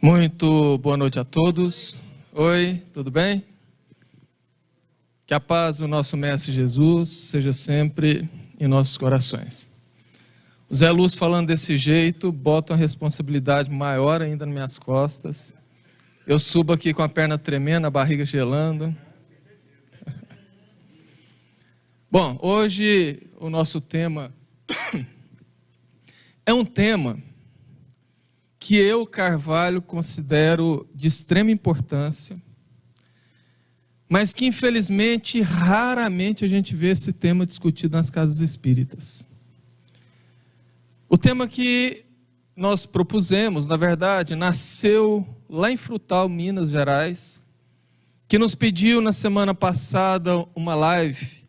Muito boa noite a todos. Oi, tudo bem? Que a paz do nosso Mestre Jesus seja sempre em nossos corações. O Zé Luz falando desse jeito, bota uma responsabilidade maior ainda nas minhas costas. Eu subo aqui com a perna tremendo, a barriga gelando. Bom, hoje o nosso tema é um tema que eu, Carvalho, considero de extrema importância, mas que infelizmente, raramente a gente vê esse tema discutido nas casas espíritas. O tema que nós propusemos, na verdade, nasceu lá em Frutal, Minas Gerais, que nos pediu na semana passada uma live,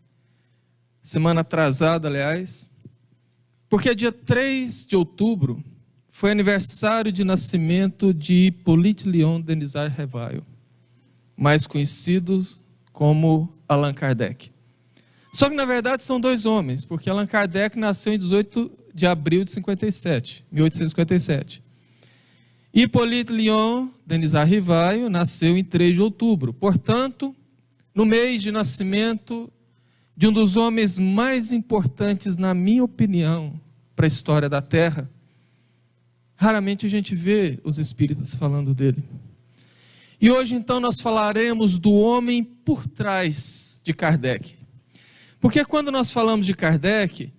semana atrasada, aliás, porque dia 3 de outubro foi aniversário de nascimento de Hippolyte Léon Denisard Rivail, mais conhecido como Allan Kardec. Só que na verdade são dois homens, porque Allan Kardec nasceu em 18 de abril de 1857. E Hippolyte Léon Denisard Rivail nasceu em 3 de outubro. Portanto, no mês de nascimento de um dos homens mais importantes, na minha opinião, para a história da Terra, raramente a gente vê os espíritas falando dele. E hoje então nós falaremos do homem por trás de Kardec. Porque quando nós falamos de Kardec,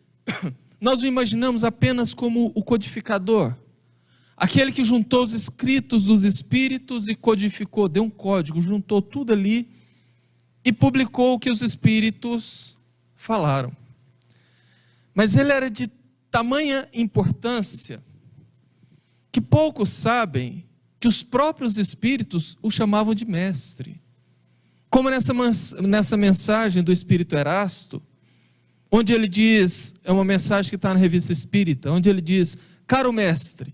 nós o imaginamos apenas como o codificador, aquele que juntou os escritos dos espíritos e codificou, deu um código, juntou tudo ali e publicou o que os espíritos falaram. Mas ele era de tamanha importância que poucos sabem que os próprios espíritos o chamavam de mestre. Como nessa mensagem do Espírito Erasto, onde ele diz, é uma mensagem que está na Revista Espírita, onde ele diz: caro mestre,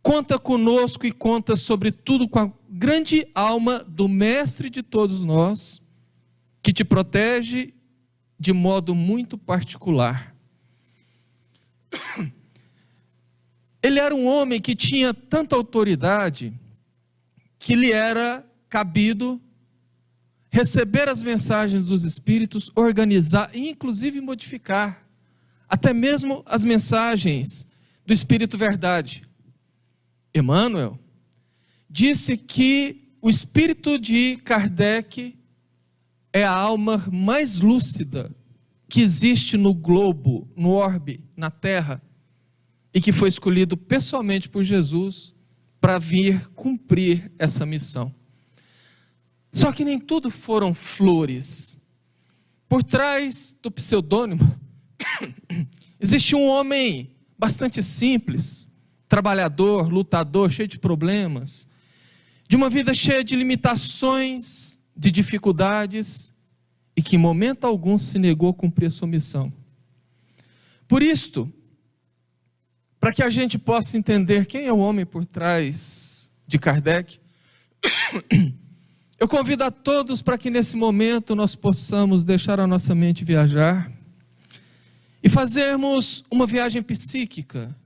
conta conosco e conta sobretudo com a grande alma do mestre de todos nós, que te protege de modo muito particular. Ele era um homem que tinha tanta autoridade que lhe era cabido receber as mensagens dos espíritos, organizar e inclusive modificar até mesmo as mensagens do Espírito Verdade. Emmanuel disse que o espírito de Kardec é a alma mais lúcida que existe no globo, no orbe, na Terra, e que foi escolhido pessoalmente por Jesus para vir cumprir essa missão. Só que nem tudo foram flores. Por trás do pseudônimo existe um homem bastante simples, trabalhador, lutador, cheio de problemas, de uma vida cheia de limitações, de dificuldades, e que em momento algum se negou a cumprir a sua missão. Por isto, para que a gente possa entender quem é o homem por trás de Kardec, eu convido a todos para que nesse momento nós possamos deixar a nossa mente viajar e fazermos uma viagem psíquica,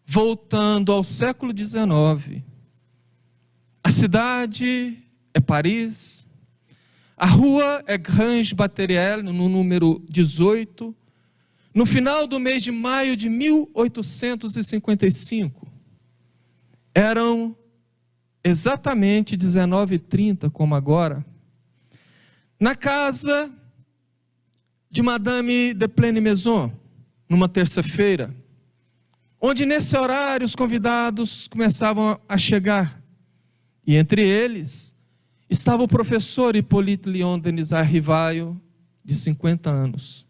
voltando ao século XIX. A cidade é Paris, a rua é Grange Batteriel, no número 18, no final do mês de maio de 1855, eram exatamente 19h30, como agora, na casa de Madame de Plaine-Maison, numa terça-feira, onde nesse horário os convidados começavam a chegar, e entre eles estava o professor Hippolyte Léon Denisard Rivail, de 50 anos.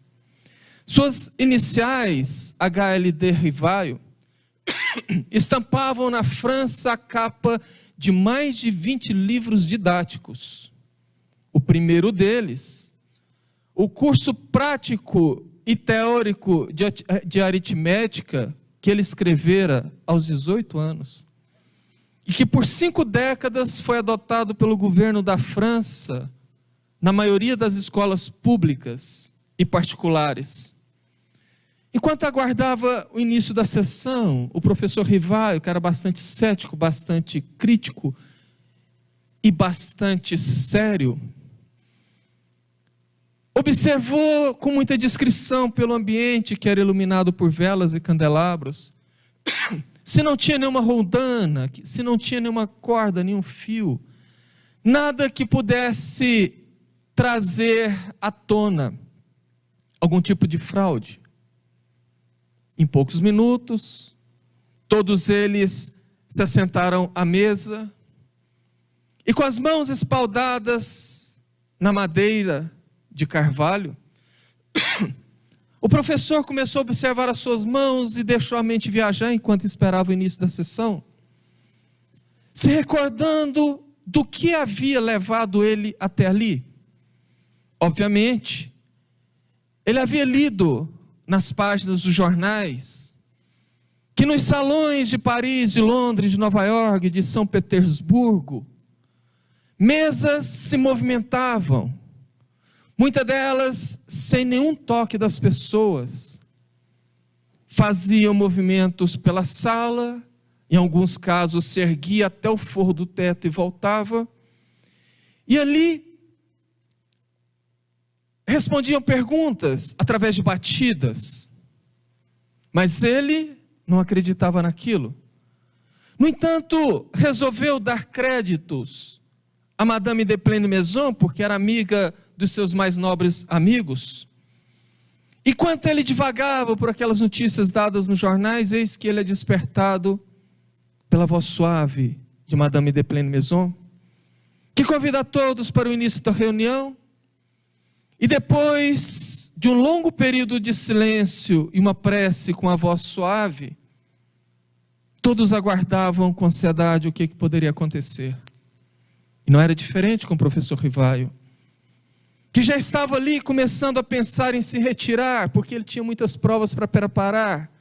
Suas iniciais, HLD Rivail, estampavam na França a capa de mais de 20 livros didáticos. O primeiro deles, o curso prático e teórico de aritmética, que ele escrevera aos 18 anos, e que por 5 décadas foi adotado pelo governo da França, na maioria das escolas públicas e particulares. Enquanto aguardava o início da sessão, o professor Rivaio, que era bastante cético, bastante crítico e bastante sério, observou com muita discrição pelo ambiente que era iluminado por velas e candelabros, se não tinha nenhuma roldana, se não tinha nenhuma corda, nenhum fio, nada que pudesse trazer à tona algum tipo de fraude. Em poucos minutos, todos eles se assentaram à mesa e, com as mãos espaldadas na madeira de carvalho, o professor começou a observar as suas mãos e deixou a mente viajar enquanto esperava o início da sessão, se recordando do que havia levado ele até ali. Obviamente, ele havia lido nas páginas dos jornais que nos salões de Paris, de Londres, de Nova York, de São Petersburgo, mesas se movimentavam, muitas delas sem nenhum toque das pessoas, faziam movimentos pela sala, em alguns casos se erguia até o forro do teto e voltava, e ali respondiam perguntas através de batidas, mas ele não acreditava naquilo. No entanto, resolveu dar créditos a Madame de Plaine-Maison, porque era amiga dos seus mais nobres amigos. E enquanto ele divagava por aquelas notícias dadas nos jornais, eis que ele é despertado pela voz suave de Madame de Plaine-Maison, que convida a todos para o início da reunião. E depois de um longo período de silêncio e uma prece com a voz suave, todos aguardavam com ansiedade o que poderia acontecer. E não era diferente com o professor Rivaio, que já estava ali começando a pensar em se retirar, porque ele tinha muitas provas para preparar,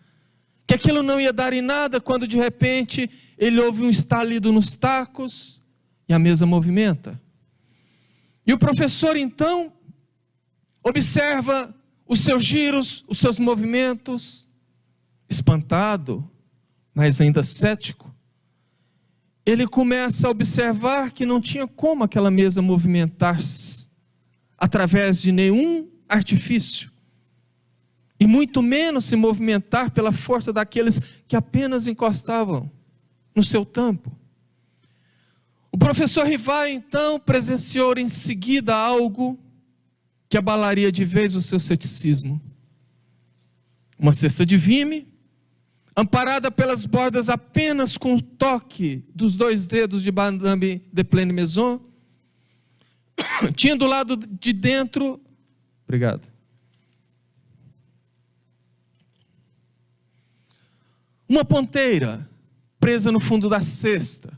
que aquilo não ia dar em nada, quando de repente ele ouve um estalido nos tacos e a mesa movimenta. E o professor então observa os seus giros, os seus movimentos, espantado, mas ainda cético. Ele começa a observar que não tinha como aquela mesa movimentar-se através de nenhum artifício, e muito menos se movimentar pela força daqueles que apenas encostavam no seu tampo. O professor Rivaio então presenciou em seguida algo que abalaria de vez o seu ceticismo. Uma cesta de vime, amparada pelas bordas apenas com o toque dos 2 dedos de Madame de Plaine-Maison, tinha do lado de dentro, uma ponteira presa no fundo da cesta.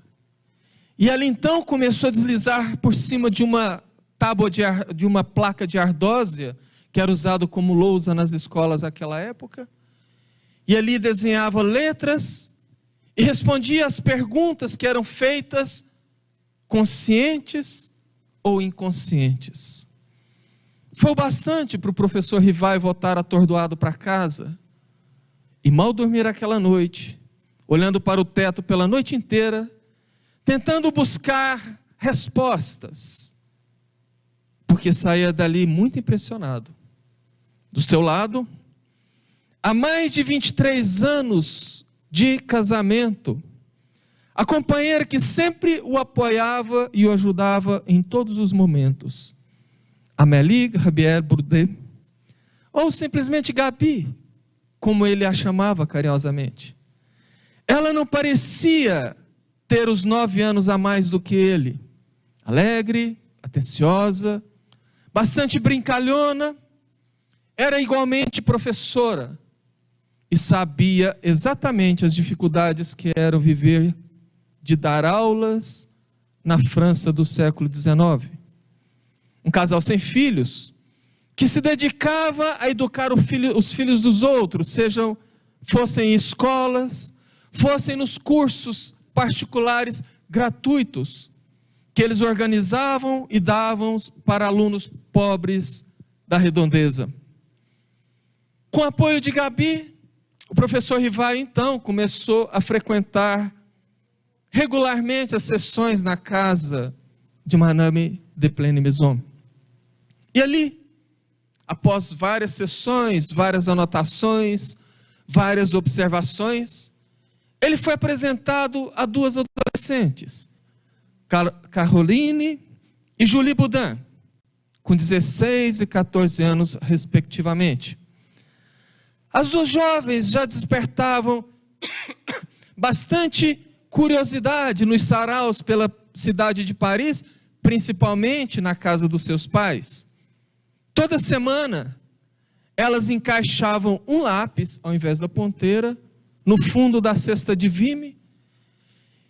E ela então começou a deslizar por cima de uma tábua de uma placa de ardósia, que era usado como lousa nas escolas naquela época, e ali desenhava letras e respondia às perguntas que eram feitas, conscientes ou inconscientes. Foi o bastante para o professor Rivaio voltar atordoado para casa, e mal dormir aquela noite, olhando para o teto pela noite inteira, tentando buscar respostas, porque saía dali muito impressionado. Do seu lado, há mais de 23 anos de casamento, a companheira que sempre o apoiava e o ajudava em todos os momentos, Amélie Gabrielle-Boudet, ou simplesmente Gabi, como ele a chamava carinhosamente. Ela não parecia ter os 9 anos a mais do que ele, alegre, atenciosa, bastante brincalhona, era igualmente professora e sabia exatamente as dificuldades que eram viver de dar aulas na França do século XIX. Um casal sem filhos, que se dedicava a educar os filhos dos outros, fossem em escolas, fossem nos cursos particulares gratuitos, que eles organizavam e davam para alunos pobres da redondeza. Com o apoio de Gabi, o professor Rivaio, então, começou a frequentar regularmente as sessões na casa de Madame de Pleine Maison. E ali, após várias sessões, várias anotações, várias observações, ele foi apresentado a duas adolescentes, Caroline e Julie Boudin, com 16 e 14 anos, respectivamente. As duas jovens já despertavam bastante curiosidade nos saraus pela cidade de Paris, principalmente na casa dos seus pais. Toda semana, elas encaixavam um lápis, ao invés da ponteira, no fundo da cesta de vime,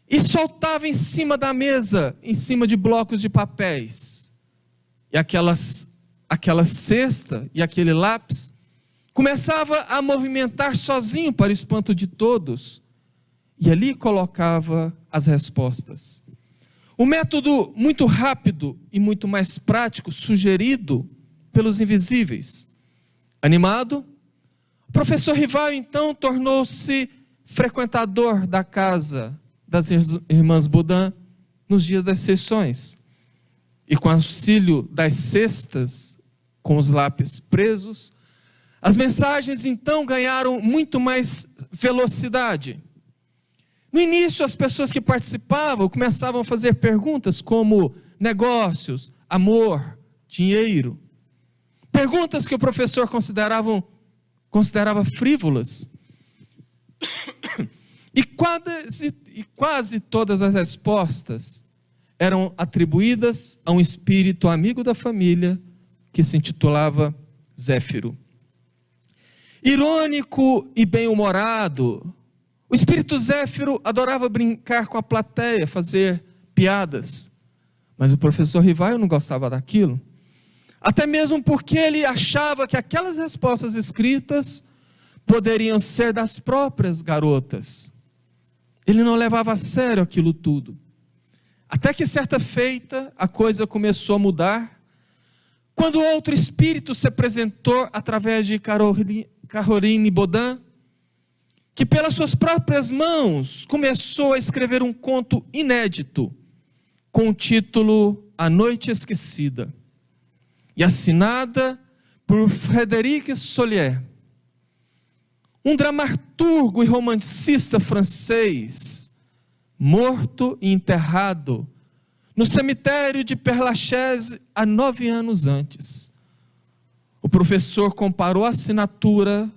e soltavam em cima da mesa, em cima de blocos de papéis. E aquela cesta e aquele lápis começava a movimentar sozinho para o espanto de todos, e ali colocava as respostas. Um método muito rápido e muito mais prático, sugerido pelos invisíveis. Animado, o professor Rivaio então tornou-se frequentador da casa das irmãs Boudin nos dias das sessões. E com auxílio das cestas, com os lápis presos, as mensagens então ganharam muito mais velocidade. No início, as pessoas que participavam começavam a fazer perguntas como negócios, amor, dinheiro. Perguntas que o professor considerava frívolas. E quase todas as respostas eram atribuídas a um espírito amigo da família que se intitulava Zéfiro. Irônico e bem-humorado, o espírito Zéfiro adorava brincar com a plateia, fazer piadas. Mas o professor Rivaio não gostava daquilo. Até mesmo porque ele achava que aquelas respostas escritas poderiam ser das próprias garotas. Ele não levava a sério aquilo tudo. Até que certa feita a coisa começou a mudar, quando outro espírito se apresentou através de Caroline Boudin, que pelas suas próprias mãos começou a escrever um conto inédito, com o título A Noite Esquecida, e assinada por Frédéric Solier, um dramaturgo e romancista francês, morto e enterrado no cemitério de Père-Lachaise há 9 anos antes. O professor comparou a assinatura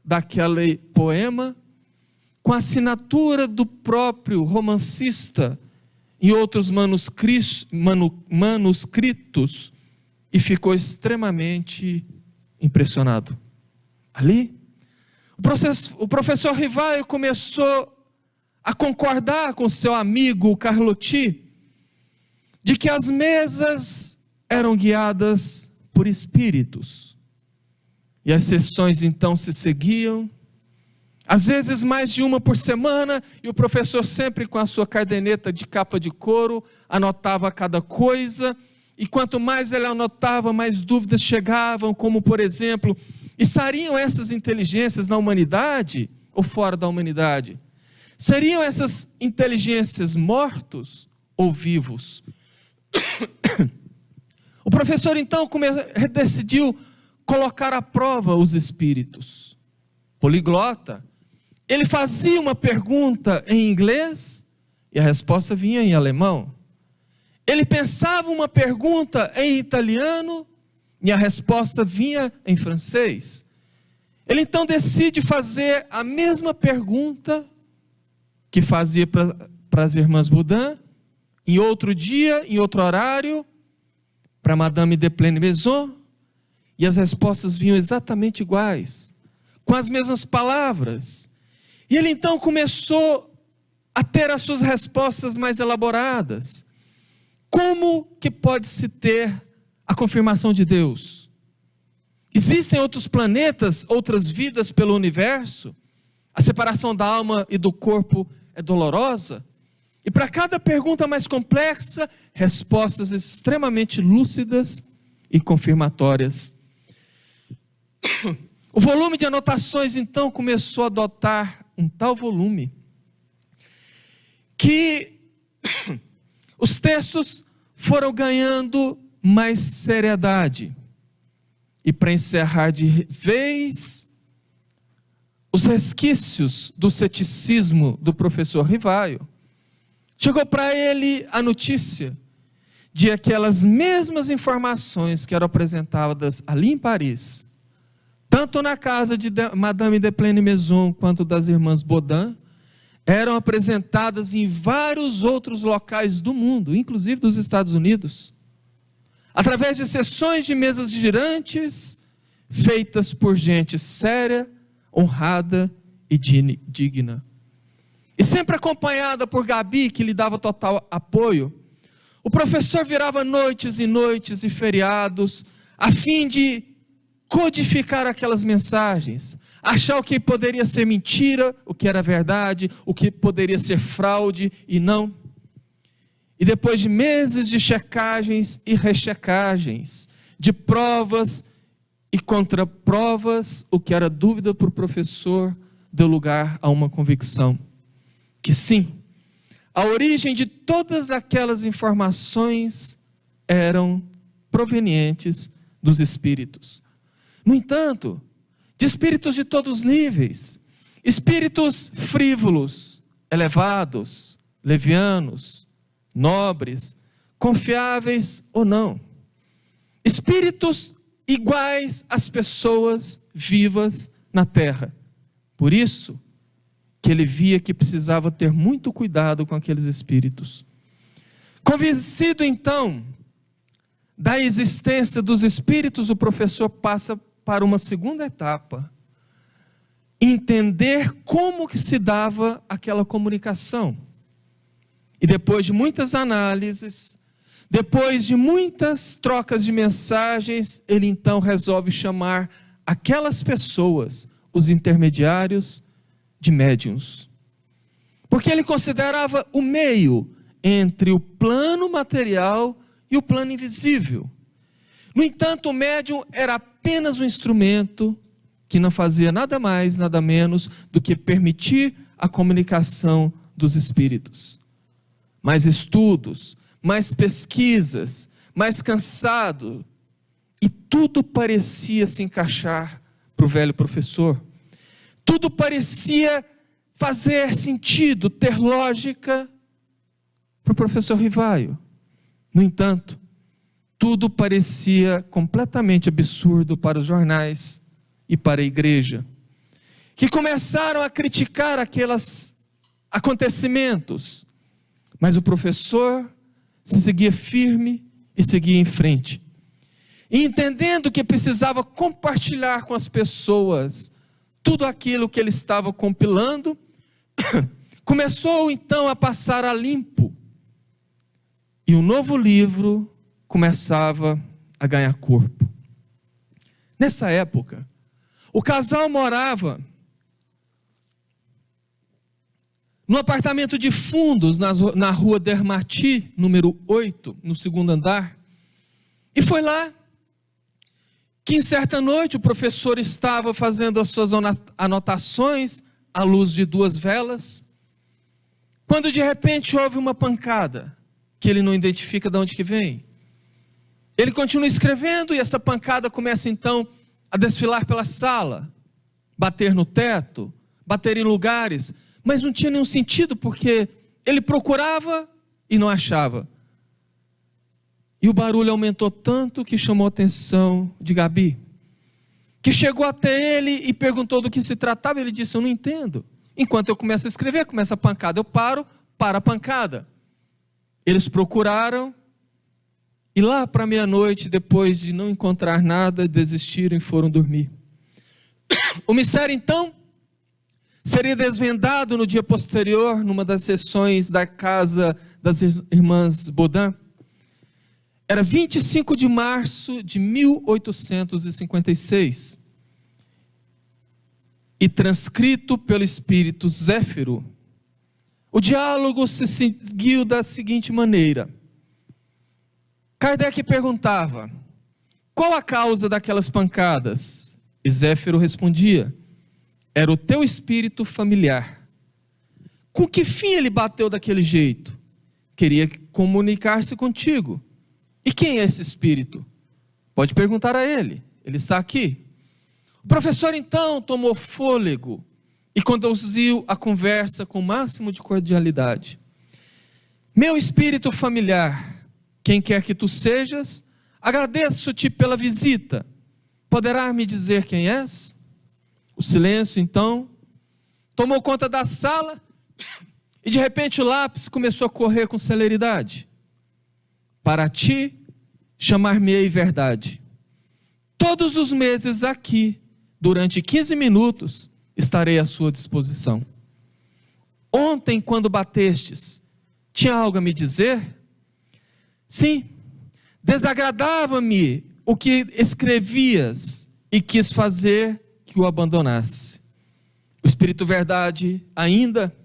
daquele poema com a assinatura do próprio romancista em outros manuscritos e ficou extremamente impressionado. Ali, o professor Rivaio começou a concordar com seu amigo Carlotti de que as mesas eram guiadas por espíritos. E as sessões então se seguiam, às vezes mais de uma por semana, e o professor sempre com a sua caderneta de capa de couro, anotava cada coisa, e quanto mais ele anotava, mais dúvidas chegavam, como por exemplo, estariam essas inteligências na humanidade ou fora da humanidade? Seriam essas inteligências mortos ou vivos? O professor então decidiu colocar à prova os espíritos. Poliglota, ele fazia uma pergunta em inglês e a resposta vinha em alemão. Ele pensava uma pergunta em italiano e a resposta vinha em francês. Ele então decide fazer a mesma pergunta que fazia para as irmãs Boudin, em outro dia, em outro horário, para Madame de Pleine Maison, e as respostas vinham exatamente iguais, com as mesmas palavras. E ele então começou a ter as suas respostas mais elaboradas. Como que pode-se ter a confirmação de Deus? Existem outros planetas, outras vidas pelo universo? A separação da alma e do corpo é dolorosa? E para cada pergunta mais complexa, respostas extremamente lúcidas e confirmatórias. O volume de anotações, então, começou a adotar um tal volume que os textos foram ganhando mais seriedade. E para encerrar de vez, os resquícios do ceticismo do professor Rivaio, chegou para ele a notícia de aquelas mesmas informações que eram apresentadas ali em Paris, tanto na casa de Madame de Plaine-Maison quanto das irmãs Baudin, eram apresentadas em vários outros locais do mundo, inclusive dos Estados Unidos, através de sessões de mesas girantes, feitas por gente séria, honrada e digna. E sempre acompanhada por Gabi, que lhe dava total apoio, o professor virava noites e noites e feriados, a fim de codificar aquelas mensagens, achar o que poderia ser mentira, o que era verdade, o que poderia ser fraude e não. E depois de meses de checagens e rechecagens, de provas e contraprovas, o que era dúvida para o professor deu lugar a uma convicção, que sim, a origem de todas aquelas informações eram provenientes dos espíritos. No entanto, de espíritos de todos os níveis, espíritos frívolos, elevados, levianos, nobres, confiáveis ou não, espíritos iguais às pessoas vivas na terra. Por isso que ele via que precisava ter muito cuidado com aqueles espíritos. Convencido então da existência dos espíritos, o professor passa para uma segunda etapa: entender como que se dava aquela comunicação. E depois de muitas análises, depois de muitas trocas de mensagens, ele então resolve chamar aquelas pessoas, os intermediários, de médiuns. Porque ele considerava o meio entre o plano material e o plano invisível. No entanto, o médium era apenas um instrumento que não fazia nada mais, nada menos do que permitir a comunicação dos espíritos. Mais estudos, mais pesquisas, mais cansado, e tudo parecia se encaixar para o velho professor. Tudo parecia fazer sentido, ter lógica para o professor Rivaio. No entanto, tudo parecia completamente absurdo para os jornais e para a igreja, que começaram a criticar aqueles acontecimentos. Mas o professor se seguia firme e seguia em frente. E entendendo que precisava compartilhar com as pessoas tudo aquilo que ele estava compilando, começou então a passar a limpo. E um novo livro começava a ganhar corpo. Nessa época, o casal morava no apartamento de fundos, na rua Dermati, número 8, no segundo andar. E foi lá que em certa noite o professor estava fazendo as suas anotações à luz de 2 velas, quando de repente houve uma pancada, que ele não identifica de onde que vem. Ele continua escrevendo e essa pancada começa então a desfilar pela sala, bater no teto, bater em lugares, mas não tinha nenhum sentido, porque ele procurava e não achava. E o barulho aumentou tanto que chamou a atenção de Gabi, que chegou até ele e perguntou do que se tratava. Ele disse: eu não entendo. Enquanto eu começo a escrever, começa a pancada, eu paro, para a pancada. Eles procuraram, e lá para meia-noite, depois de não encontrar nada, desistiram e foram dormir. O mistério então seria desvendado no dia posterior, numa das sessões da casa das irmãs Baudin. Era 25 de março de 1856. E transcrito pelo espírito Zéfiro, o diálogo se seguiu da seguinte maneira. Kardec perguntava: qual a causa daquelas pancadas? E Zéfiro respondia: era o teu espírito familiar. Com que fim ele bateu daquele jeito? Queria comunicar-se contigo. E quem é esse espírito? Pode perguntar a ele, ele está aqui. O professor então tomou fôlego e conduziu a conversa com o máximo de cordialidade. Meu espírito familiar, quem quer que tu sejas, agradeço-te pela visita. Poderá me dizer quem és? O silêncio então tomou conta da sala e de repente o lápis começou a correr com celeridade. Para ti, chamar-me-ei verdade. Todos os meses aqui, durante 15 minutos, estarei à sua disposição. Ontem, quando batestes, tinha algo a me dizer? Sim, desagradava-me o que escrevias e quis fazer que o abandonasse. O Espírito Verdade ainda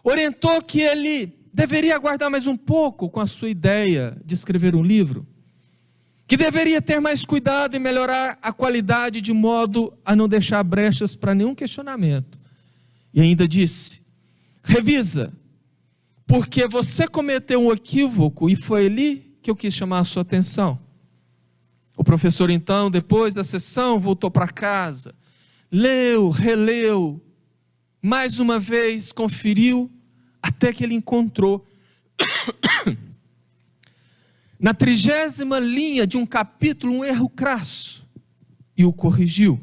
orientou que ele deveria aguardar mais um pouco com a sua ideia de escrever um livro, que deveria ter mais cuidado em melhorar a qualidade de modo a não deixar brechas para nenhum questionamento. E ainda disse: revisa, porque você cometeu um equívoco e foi ali que eu quis chamar a sua atenção. O professor então, depois da sessão, voltou para casa, leu, releu, mais uma vez conferiu, até que ele encontrou na 30ª linha de um capítulo um erro crasso e o corrigiu.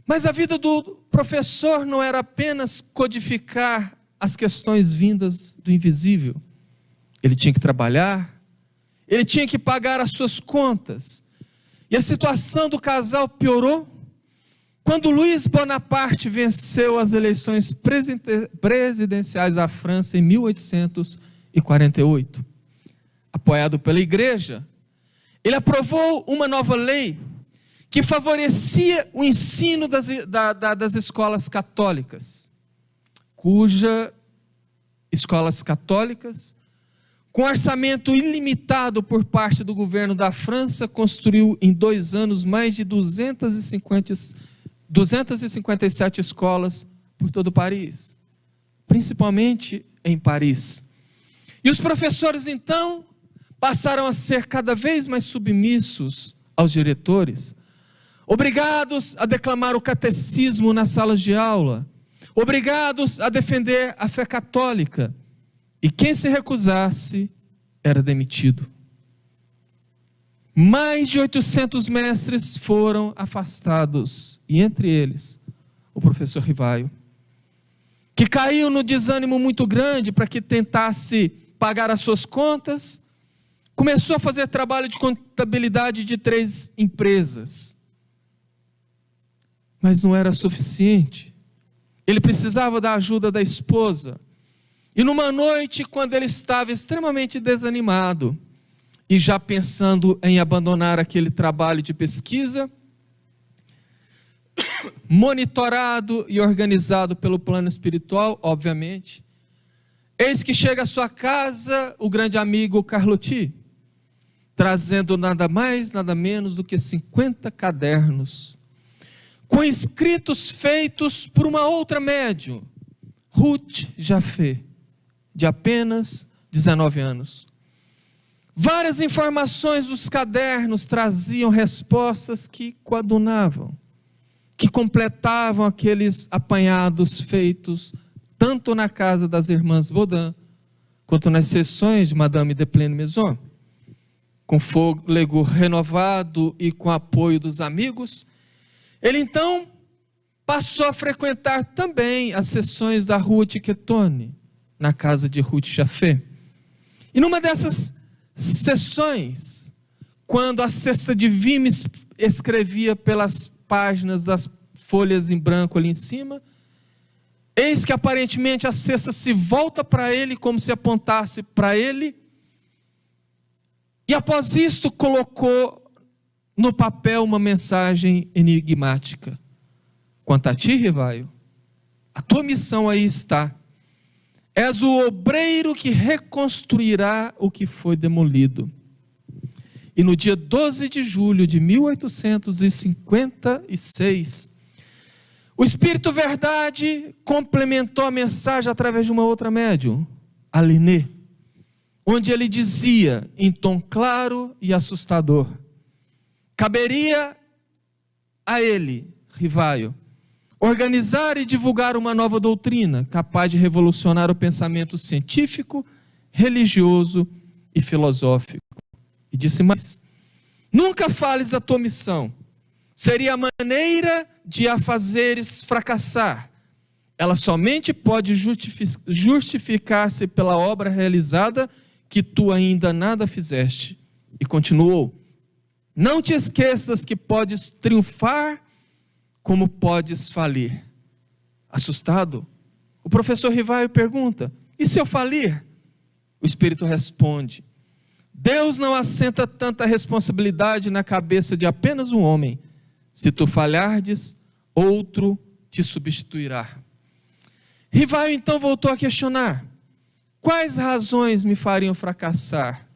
Mas a vida do professor não era apenas codificar as questões vindas do invisível. Ele tinha que trabalhar, ele tinha que pagar as suas contas. E a situação do casal piorou quando Luiz Bonaparte venceu as eleições presidenciais da França em 1848. Apoiado pela igreja, ele aprovou uma nova lei que favorecia o ensino das escolas católicas, cuja escolas católicas, com orçamento ilimitado por parte do governo da França, construiu em 2 anos mais de 257 escolas por todo Paris, principalmente em Paris. E os professores então passaram a ser cada vez mais submissos aos diretores, obrigados a declamar o catecismo nas salas de aula, obrigados a defender a fé católica, e quem se recusasse era demitido. Mais de 800 mestres foram afastados, e entre eles, o professor Rivaio, que caiu no desânimo muito grande para que tentasse pagar as suas contas, começou a fazer trabalho de contabilidade de 3 empresas. Mas não era suficiente. Ele precisava da ajuda da esposa. E numa noite, quando ele estava extremamente desanimado, e já pensando em abandonar aquele trabalho de pesquisa, monitorado e organizado pelo plano espiritual, obviamente, eis que chega à sua casa o grande amigo Carlotti, trazendo nada mais, nada menos do que 50 cadernos, com escritos feitos por uma outra médium, Ruth Jaffé, de apenas 19 anos. Várias informações dos cadernos traziam respostas que coadunavam, que completavam aqueles apanhados feitos tanto na casa das irmãs Baudin, quanto nas sessões de Madame de Plaine-Maison. Com fôlego renovado e com apoio dos amigos, ele então passou a frequentar também as sessões da Ruth Quetone, na casa de Ruth Jaffé. E numa dessas sessões, quando a cesta de vimes escrevia pelas páginas das folhas em branco ali em cima, eis que aparentemente a cesta se volta para ele como se apontasse para ele, e após isto colocou no papel uma mensagem enigmática: quanto a ti, Rivaio, a tua missão aí está. És o obreiro que reconstruirá o que foi demolido. E no dia 12 de julho de 1856, o Espírito Verdade complementou a mensagem através de uma outra médium, a Linné, onde ele dizia, em tom claro e assustador: caberia a ele, Rivaio, organizar e divulgar uma nova doutrina capaz de revolucionar o pensamento científico, religioso e filosófico. E disse mais: nunca fales da tua missão, seria a maneira de a fazeres fracassar. Ela somente pode justificar-se pela obra realizada que tu ainda nada fizeste. E continuou: não te esqueças que podes triunfar como podes falir. Assustado, o professor Rivaio pergunta: e se eu falir? O Espírito responde: Deus não assenta tanta responsabilidade na cabeça de apenas um homem. Se tu falhardes, outro te substituirá. Rivaio então voltou a questionar: quais razões me fariam fracassar?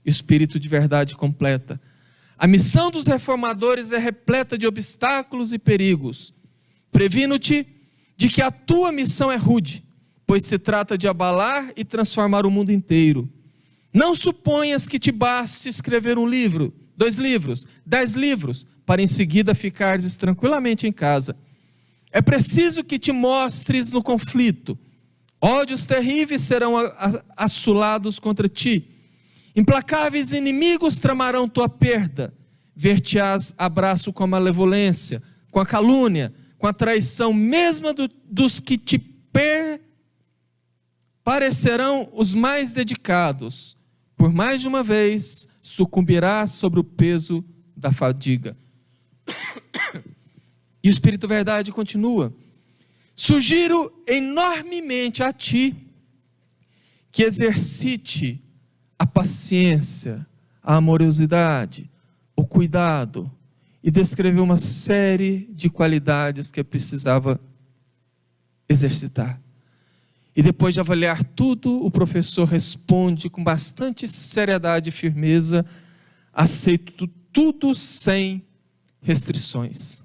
O Espírito de Verdade completa: a missão dos reformadores é repleta de obstáculos e perigos. Previno-te de que a tua missão é rude, pois se trata de abalar e transformar o mundo inteiro. Não suponhas que te baste escrever um livro, 2 livros, 10 livros, para em seguida ficares tranquilamente em casa. É preciso que te mostres no conflito. Ódios terríveis serão assolados contra ti. Implacáveis inimigos tramarão tua perda. Ver-te-ás abraço com a malevolência, com a calúnia, com a traição mesma dos que te parecerão os mais dedicados. Por mais de uma vez, sucumbirás sobre o peso da fadiga. E o Espírito Verdade continua: sugiro enormemente a ti que exercite a paciência, a amorosidade, o cuidado, e descreveu uma série de qualidades que eu precisava exercitar. E depois de avaliar tudo, o professor responde com bastante seriedade e firmeza: aceito tudo sem restrições.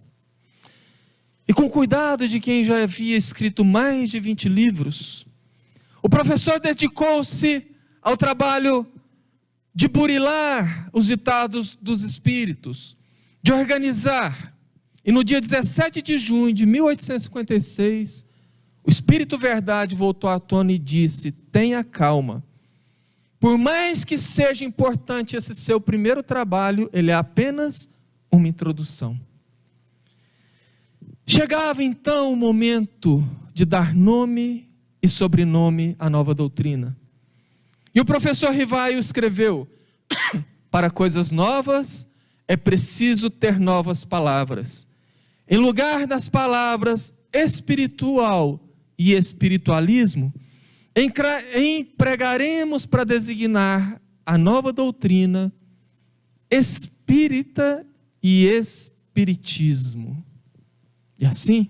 E com cuidado de quem já havia escrito mais de 20 livros, o professor dedicou-se ao trabalho de burilar os ditados dos espíritos, de organizar. E no dia 17 de junho de 1856, o Espírito Verdade voltou à tona e disse: tenha calma. Por mais que seja importante esse seu primeiro trabalho, ele é apenas uma introdução. Chegava então o momento de dar nome e sobrenome à nova doutrina. E o professor Rivaio escreveu: para coisas novas é preciso ter novas palavras. Em lugar das palavras espiritual e espiritualismo, empregaremos para designar a nova doutrina espírita e espiritismo. E assim,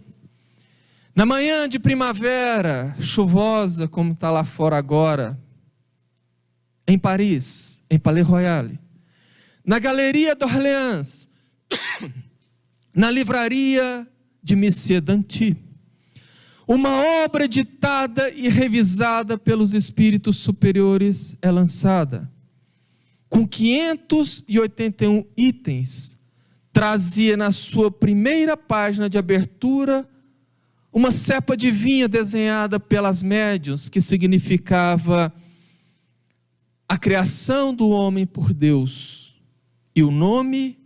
na manhã de primavera chuvosa, como está lá fora agora, em Paris, em Palais Royal, na Galeria d'Orléans, na livraria de Monsieur Danty, uma obra ditada e revisada pelos espíritos superiores é lançada, com 581 itens. Trazia na sua primeira página de abertura uma cepa de vinha desenhada pelas médiuns, que significava a criação do homem por Deus, e o nome,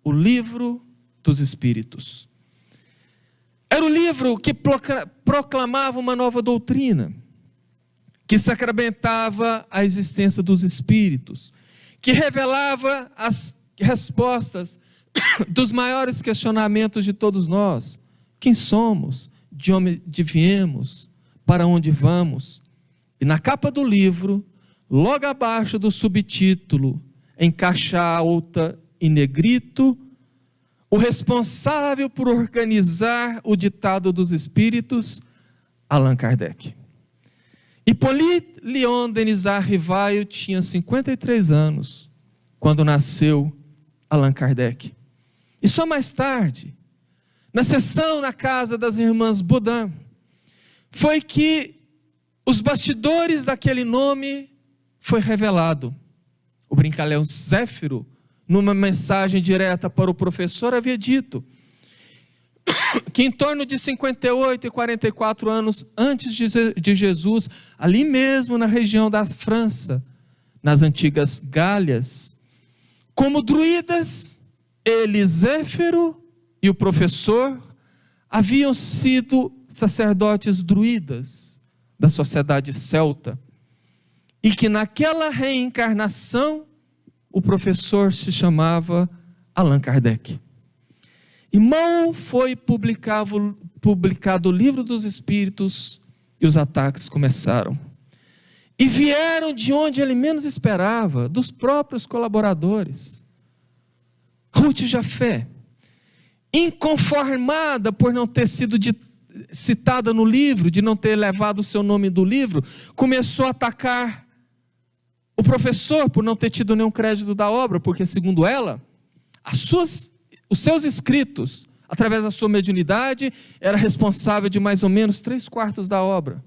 o livro dos espíritos. Era o livro que proclamava uma nova doutrina, que sacramentava a existência dos espíritos, que revelava as respostas dos maiores questionamentos de todos nós: quem somos, de onde viemos, para onde vamos. E na capa do livro, logo abaixo do subtítulo, em caixa alta em negrito, o responsável por organizar o ditado dos espíritos, Allan Kardec. Hippolyte Léon Denisard Rivaio tinha 53 anos, quando nasceu Allan Kardec. E só mais tarde, na sessão na casa das irmãs Baudin, foi que os bastidores daquele nome foi revelado. O brincalhão Zéfiro, numa mensagem direta para o professor, havia dito que em torno de 58 e 44 anos antes de Jesus, ali mesmo na região da França, nas antigas Gálias, como druidas, ele, Zéfiro e o professor haviam sido sacerdotes druidas da sociedade celta, e que naquela reencarnação o professor se chamava Allan Kardec. E mal foi publicado o Livro dos Espíritos e os ataques começaram. E vieram de onde ele menos esperava, dos próprios colaboradores. Ruth Jafé, inconformada por não ter sido citada no livro, de não ter levado o seu nome do livro, começou a atacar o professor por não ter tido nenhum crédito da obra, porque segundo ela, os seus escritos, através da sua mediunidade, era responsável de mais ou menos 3/4 da obra.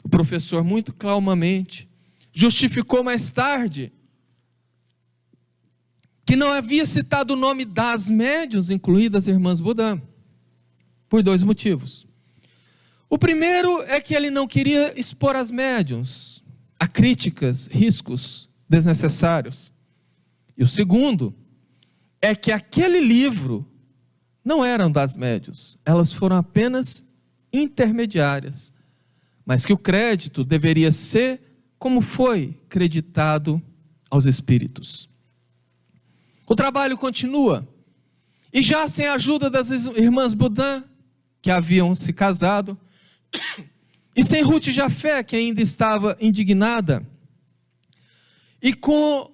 O professor, muito calmamente, justificou mais tarde que não havia citado o nome das médiuns, incluídas as irmãs Baudin, por 2 motivos. O primeiro é que ele não queria expor as médiuns a críticas, riscos desnecessários. E o segundo é que aquele livro não eram das médiuns, elas foram apenas intermediárias, mas que o crédito deveria ser como foi creditado aos espíritos. O trabalho continua, e já sem a ajuda das irmãs Baudin, que haviam se casado, e sem Ruth Jafé, que ainda estava indignada, e com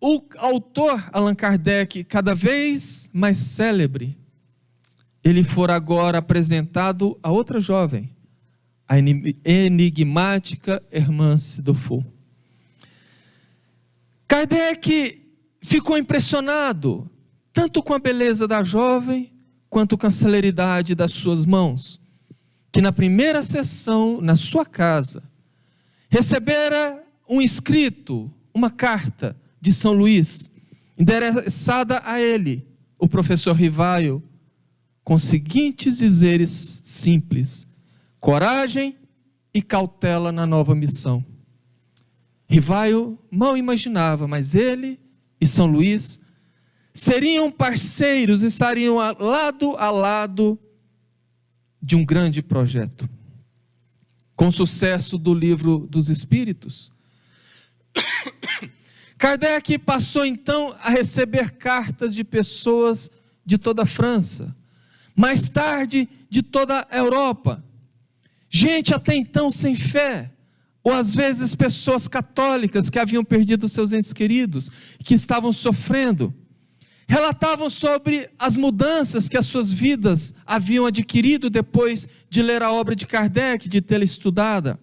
o autor Allan Kardec cada vez mais célebre, ele for agora apresentado a outra jovem, a enigmática Hermance Dufour. Kardec ficou impressionado, tanto com a beleza da jovem, quanto com a celeridade das suas mãos, que na primeira sessão, na sua casa, recebera um escrito, uma carta de São Luís, endereçada a ele, o professor Rivaio, com os seguintes dizeres simples: coragem e cautela na nova missão. Rivaio mal imaginava, mas ele e São Luís seriam parceiros, estariam lado a lado de um grande projeto. Com o sucesso do Livro dos Espíritos, Kardec passou então a receber cartas de pessoas de toda a França, mais tarde de toda a Europa, gente até então sem fé, ou às vezes pessoas católicas que haviam perdido seus entes queridos, que estavam sofrendo, relatavam sobre as mudanças que as suas vidas haviam adquirido depois de ler a obra de Kardec, de tê-la estudada.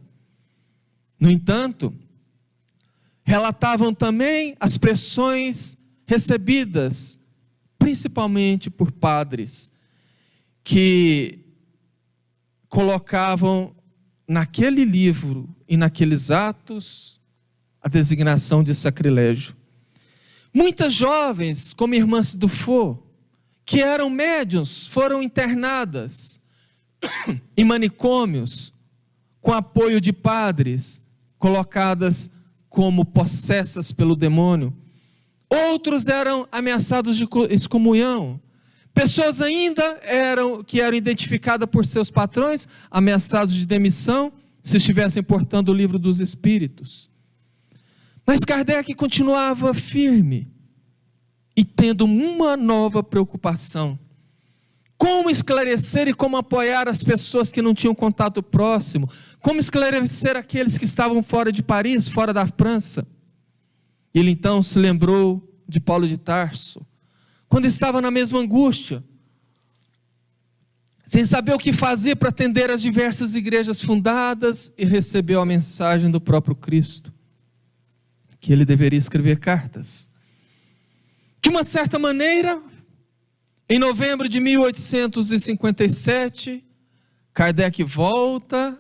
No entanto, relatavam também as pressões recebidas, principalmente por padres, que colocavam naquele livro e naqueles atos a designação de sacrilégio. Muitas jovens, como irmãs Dufour, que eram médiuns, foram internadas em manicômios, com apoio de padres, colocadas como possessas pelo demônio. Outros eram ameaçados de excomunhão. Pessoas ainda que eram identificadas por seus patrões, ameaçados de demissão, se estivessem portando o Livro dos Espíritos. Mas Kardec continuava firme e tendo uma nova preocupação: como esclarecer e como apoiar as pessoas que não tinham contato próximo, como esclarecer aqueles que estavam fora de Paris, fora da França. Ele então se lembrou de Paulo de Tarso, quando estava na mesma angústia, sem saber o que fazer para atender as diversas igrejas fundadas, e recebeu a mensagem do próprio Cristo, que ele deveria escrever cartas. De uma certa maneira, em novembro de 1857, Kardec volta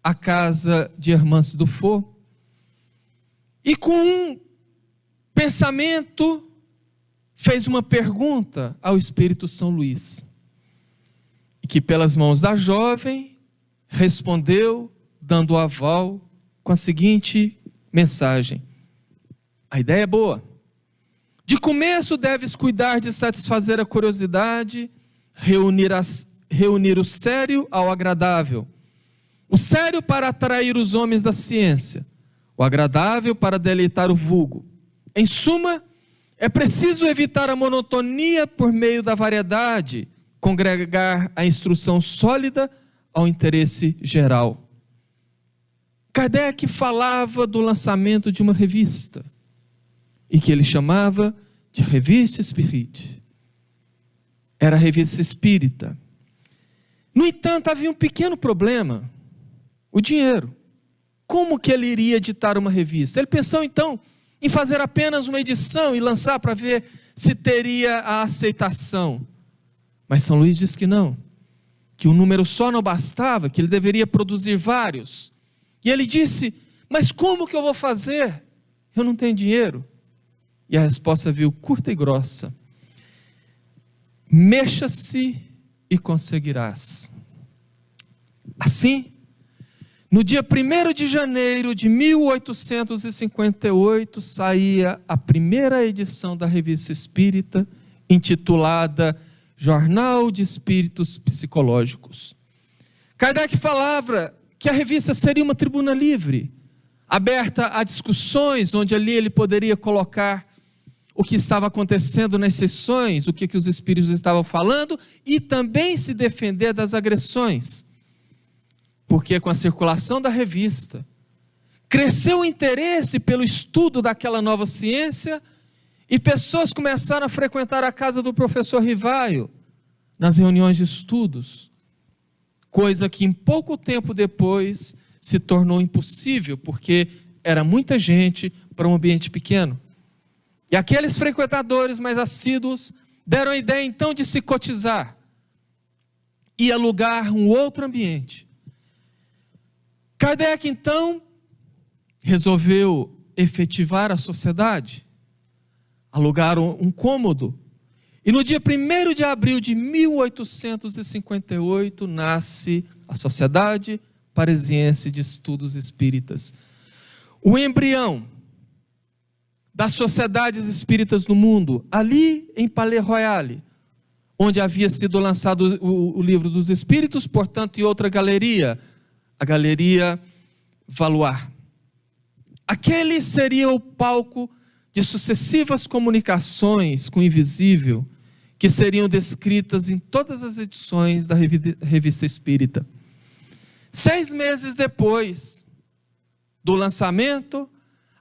à casa de Hermance Dufour e, com um pensamento, fez uma pergunta ao Espírito São Luís, e que pelas mãos da jovem respondeu, dando o aval, com a seguinte mensagem: a ideia é boa. De começo deves cuidar de satisfazer a curiosidade, reunir o sério ao agradável. O sério para atrair os homens da ciência, o agradável para deleitar o vulgo. Em suma, é preciso evitar a monotonia por meio da variedade, congregar a instrução sólida ao interesse geral. Kardec falava do lançamento de uma revista, e que ele chamava de Revista Spirit. Era a revista espírita. No entanto, havia um pequeno problema: o dinheiro. Como que ele iria editar uma revista? Ele pensou então em fazer apenas uma edição e lançar para ver se teria a aceitação. Mas São Luís diz que não, que um número só não bastava, que ele deveria produzir vários. E ele disse: mas como que eu vou fazer? Eu não tenho dinheiro. E a resposta veio curta e grossa: mexa-se e conseguirás. Assim, no dia 1º de janeiro de 1858, saía a primeira edição da Revista Espírita, intitulada Jornal de Espíritos Psicológicos. Kardec falava que a revista seria uma tribuna livre, aberta a discussões, onde ali ele poderia colocar o que estava acontecendo nas sessões, o que os espíritos estavam falando, e também se defender das agressões. Porque com a circulação da revista, cresceu o interesse pelo estudo daquela nova ciência, e pessoas começaram a frequentar a casa do professor Rivaio, nas reuniões de estudos, coisa que em pouco tempo depois se tornou impossível, porque era muita gente para um ambiente pequeno. E aqueles frequentadores mais assíduos deram a ideia então de se cotizar e alugar um outro ambiente. Kardec então resolveu efetivar a sociedade, alugar um cômodo, e no dia 1º de abril de 1858 nasce a Sociedade Parisiense de Estudos Espíritas. O embrião das sociedades espíritas no mundo, ali em Palais Royal, onde havia sido lançado o Livro dos Espíritos, portanto, em outra galeria, a Galeria Valois. Aquele seria o palco de sucessivas comunicações com o invisível, que seriam descritas em todas as edições da Revista Espírita. 6 meses depois do lançamento,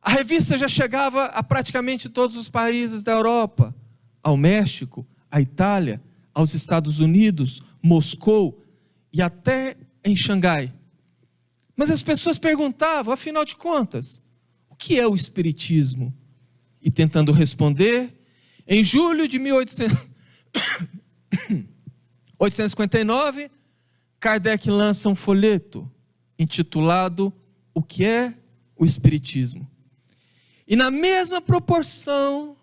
a revista já chegava a praticamente todos os países da Europa, ao México, à Itália, aos Estados Unidos, Moscou e até em Xangai. Mas as pessoas perguntavam, afinal de contas, o que é o Espiritismo? E tentando responder, em julho de 1859, Kardec lança um folheto intitulado O que é o Espiritismo? E na mesma proporção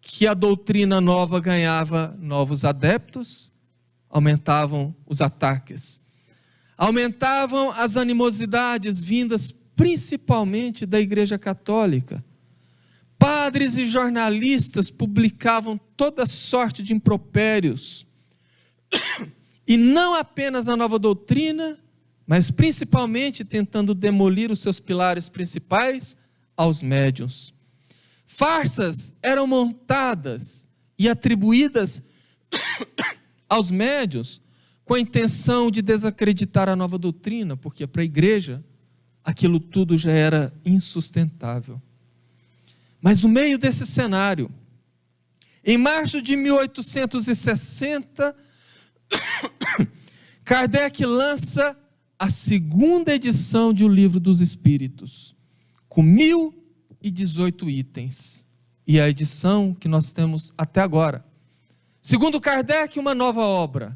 que a doutrina nova ganhava novos adeptos, aumentavam os ataques, aumentavam as animosidades vindas principalmente da Igreja Católica. Padres e jornalistas publicavam toda sorte de impropérios, e não apenas a nova doutrina, mas principalmente tentando demolir os seus pilares principais, aos médiuns. Farsas eram montadas e atribuídas aos médiuns com a intenção de desacreditar a nova doutrina, porque para a igreja aquilo tudo já era insustentável. Mas no meio desse cenário, em março de 1860, Kardec lança a 2ª edição de O Livro dos Espíritos, com 1018 itens. e a edição que nós temos até agora. Segundo Kardec, uma nova obra.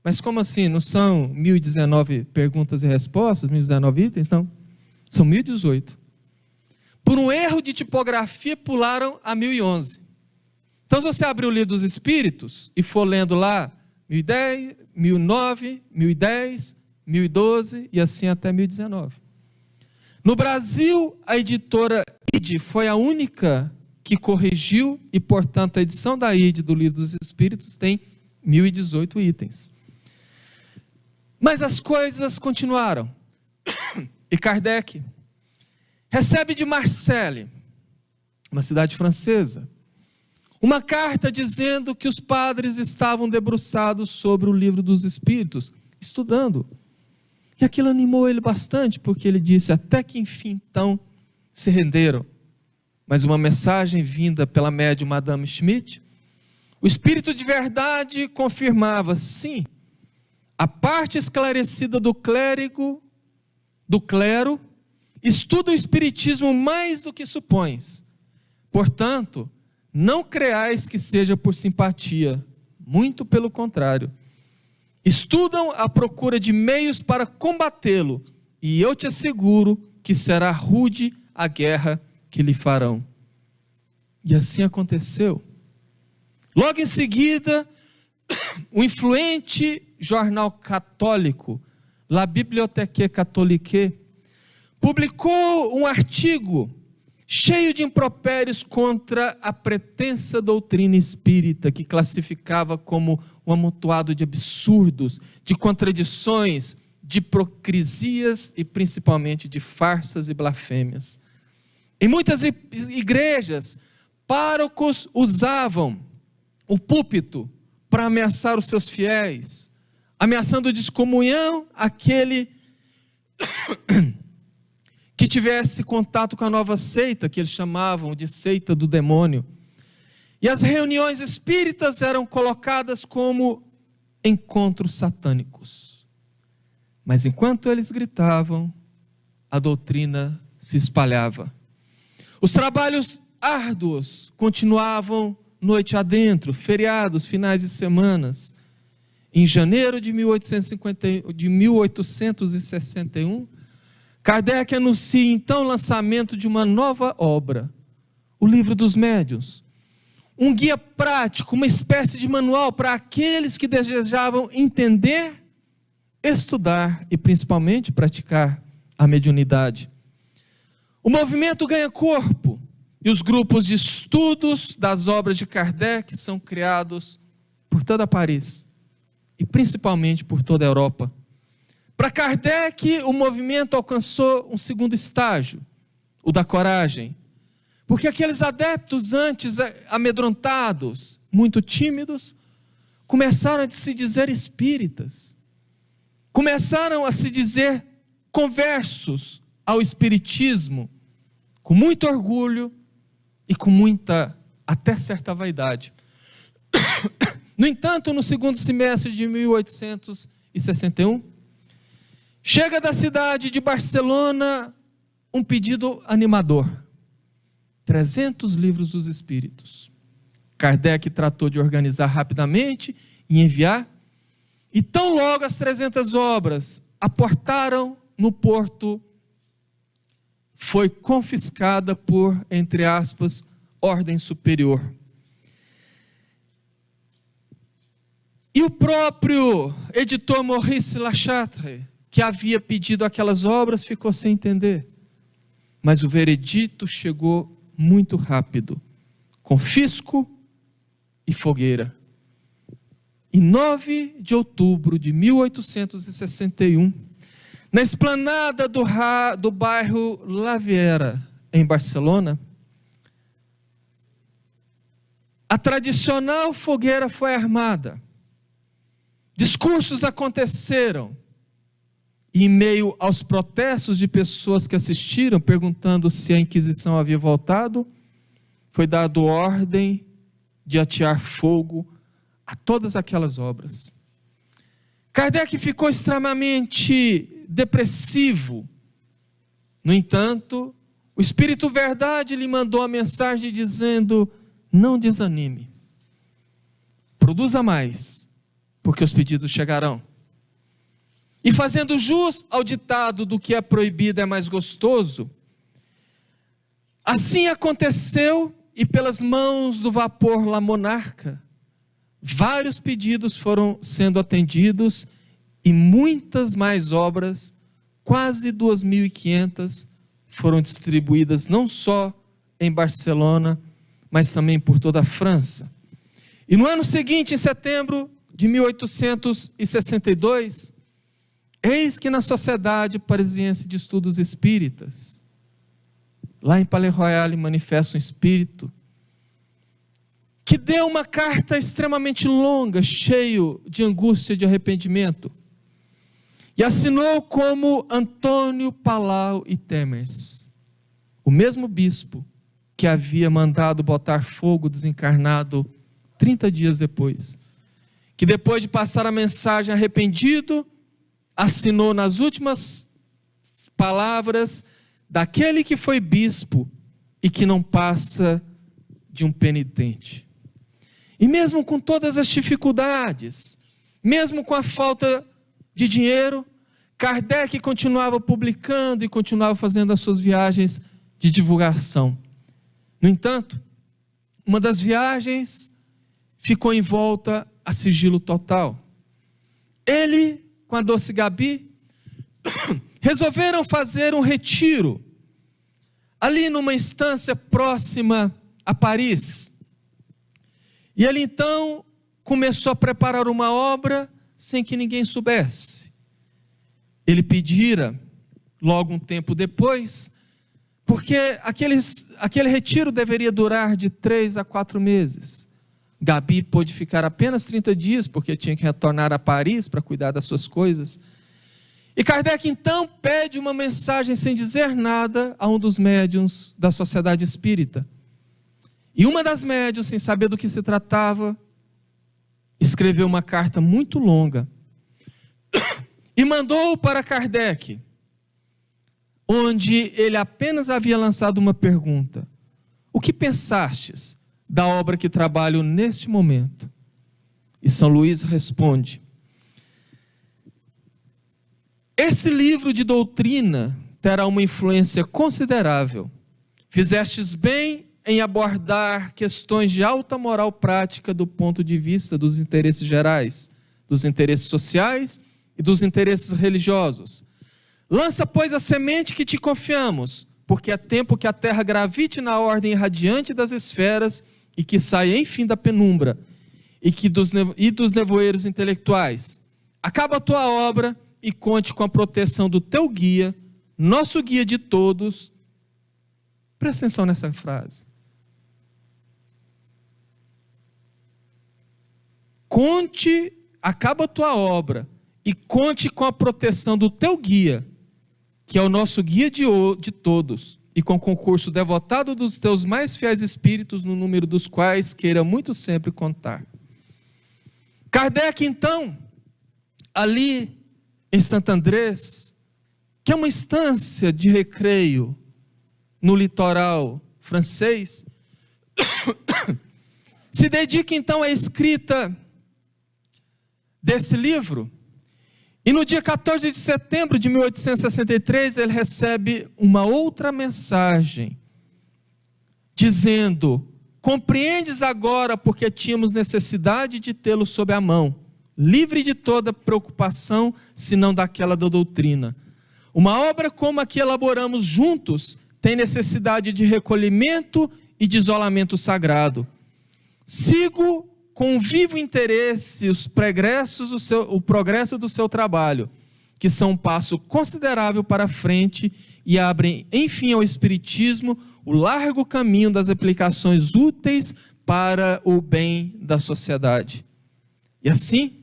Mas como assim? Não são 1019 perguntas e respostas, 1019 itens? Não. São 1018. Por um erro de tipografia, pularam a 1011. Então, se você abrir o Livro dos Espíritos e for lendo lá 1010, 1009, 1010, 1012 e assim até 1019. No Brasil, a editora ID foi a única que corrigiu e, portanto, a edição da ID do Livro dos Espíritos tem 1018 itens. Mas as coisas continuaram. E Kardec recebe de Marseille, uma cidade francesa, uma carta dizendo que os padres estavam debruçados sobre o Livro dos Espíritos, estudando. E aquilo animou ele bastante, porque ele disse, até que enfim, então, se renderam. Mas uma mensagem vinda pela médium Madame Schmidt, o Espírito de Verdade confirmava, sim, a parte esclarecida do clero, estuda o Espiritismo mais do que supões. Portanto, não creais que seja por simpatia, muito pelo contrário. Estudam à procura de meios para combatê-lo, e eu te asseguro que será rude a guerra que lhe farão. E assim aconteceu. Logo em seguida, o influente jornal católico, La Bibliothèque Catholique, publicou um artigo cheio de impropérios contra a pretensa doutrina espírita, que classificava como um amontoado de absurdos, de contradições, de hipocrisias e principalmente de farsas e blasfêmias. Em muitas igrejas, párocos usavam o púlpito para ameaçar os seus fiéis, ameaçando de excomunhão aquele que tivesse contato com a nova seita, que eles chamavam de seita do demônio. E as reuniões espíritas eram colocadas como encontros satânicos. Mas enquanto eles gritavam, a doutrina se espalhava. Os trabalhos árduos continuavam noite adentro, feriados, finais de semanas. Em janeiro de 1861, Kardec anuncia então o lançamento de uma nova obra, o Livro dos Médiuns. Um guia prático, uma espécie de manual para aqueles que desejavam entender, estudar e principalmente praticar a mediunidade. O movimento ganha corpo e os grupos de estudos das obras de Kardec são criados por toda Paris e principalmente por toda a Europa. Para Kardec, o movimento alcançou um segundo estágio, o da coragem. Porque aqueles adeptos antes amedrontados, muito tímidos, começaram a se dizer espíritas. Começaram a se dizer conversos ao espiritismo, com muito orgulho e com muita, até certa vaidade. No entanto, no segundo semestre de 1861, chega da cidade de Barcelona um pedido animador. 300 livros dos Espíritos. Kardec tratou de organizar rapidamente e enviar. E tão logo as 300 obras aportaram no porto, foi confiscada por, entre aspas, ordem superior. E o próprio editor Maurice Lachatre, que havia pedido aquelas obras, ficou sem entender. Mas o veredito chegou muito rápido. Confisco e fogueira. Em 9 de outubro de 1861, na esplanada do bairro La Viera, em Barcelona, a tradicional fogueira foi armada. Discursos aconteceram. E em meio aos protestos de pessoas que assistiram, perguntando se a Inquisição havia voltado, foi dado ordem de atear fogo a todas aquelas obras. Kardec ficou extremamente depressivo. No entanto, o Espírito Verdade lhe mandou a mensagem dizendo: não desanime, produza mais, porque os pedidos chegarão. E fazendo jus ao ditado do que é proibido é mais gostoso, assim aconteceu, e pelas mãos do vapor La Monarca, vários pedidos foram sendo atendidos e muitas mais obras, quase 2.500, foram distribuídas não só em Barcelona, mas também por toda a França. E no ano seguinte, em setembro de 1862, eis que na Sociedade Parisiense de Estudos Espíritas, lá em Palais Royal, manifesta um espírito que deu uma carta extremamente longa, cheio de angústia e de arrependimento, e assinou como Antônio Palau e Temers, o mesmo bispo que havia mandado botar fogo desencarnado 30 dias depois, que depois de passar a mensagem arrependido, assinou nas últimas palavras daquele que foi bispo e que não passa de um penitente. E mesmo com todas as dificuldades, mesmo com a falta de dinheiro, Kardec continuava publicando e continuava fazendo as suas viagens de divulgação. No entanto, uma das viagens ficou envolta a sigilo total. Ele, com a doce Gabi, resolveram fazer um retiro ali numa estância próxima a Paris. E ele então começou a preparar uma obra sem que ninguém soubesse. Ele pedira, logo um tempo depois, porque aquele retiro deveria durar de 3 a 4 meses. Gabi pôde ficar apenas 30 dias, porque tinha que retornar a Paris para cuidar das suas coisas. E Kardec então pede uma mensagem sem dizer nada a um dos médiuns da Sociedade Espírita. E uma das médiuns, sem saber do que se tratava, escreveu uma carta muito longa e mandou para Kardec, onde ele apenas havia lançado uma pergunta: o que pensastes da obra que trabalho neste momento? E São Luís responde: esse livro de doutrina terá uma influência considerável. Fizestes bem em abordar questões de alta moral prática do ponto de vista dos interesses gerais, dos interesses sociais e dos interesses religiosos. Lança, pois, a semente que te confiamos, porque é tempo que a terra gravite na ordem irradiante das esferas e que saia, enfim, da penumbra e dos nevoeiros intelectuais. Acaba a tua obra e conte com a proteção do teu guia, nosso guia de todos. Presta atenção nessa frase. Acaba a tua obra e conte com a proteção do teu guia, que é o nosso guia de todos, e com o concurso devotado dos teus mais fiéis espíritos, no número dos quais queira muito sempre contar. Kardec, então, ali em Santo Andrés, que é uma estância de recreio no litoral francês, se dedica então à escrita desse livro. E no dia 14 de setembro de 1863, ele recebe uma outra mensagem, dizendo: compreendes agora porque tínhamos necessidade de tê-lo sob a mão, livre de toda preocupação, senão daquela da doutrina. Uma obra como a que elaboramos juntos tem necessidade de recolhimento e de isolamento sagrado. Sigo com vivo interesse o progresso do seu trabalho, que são um passo considerável para frente e abrem, enfim, ao Espiritismo o largo caminho das aplicações úteis para o bem da sociedade. E assim,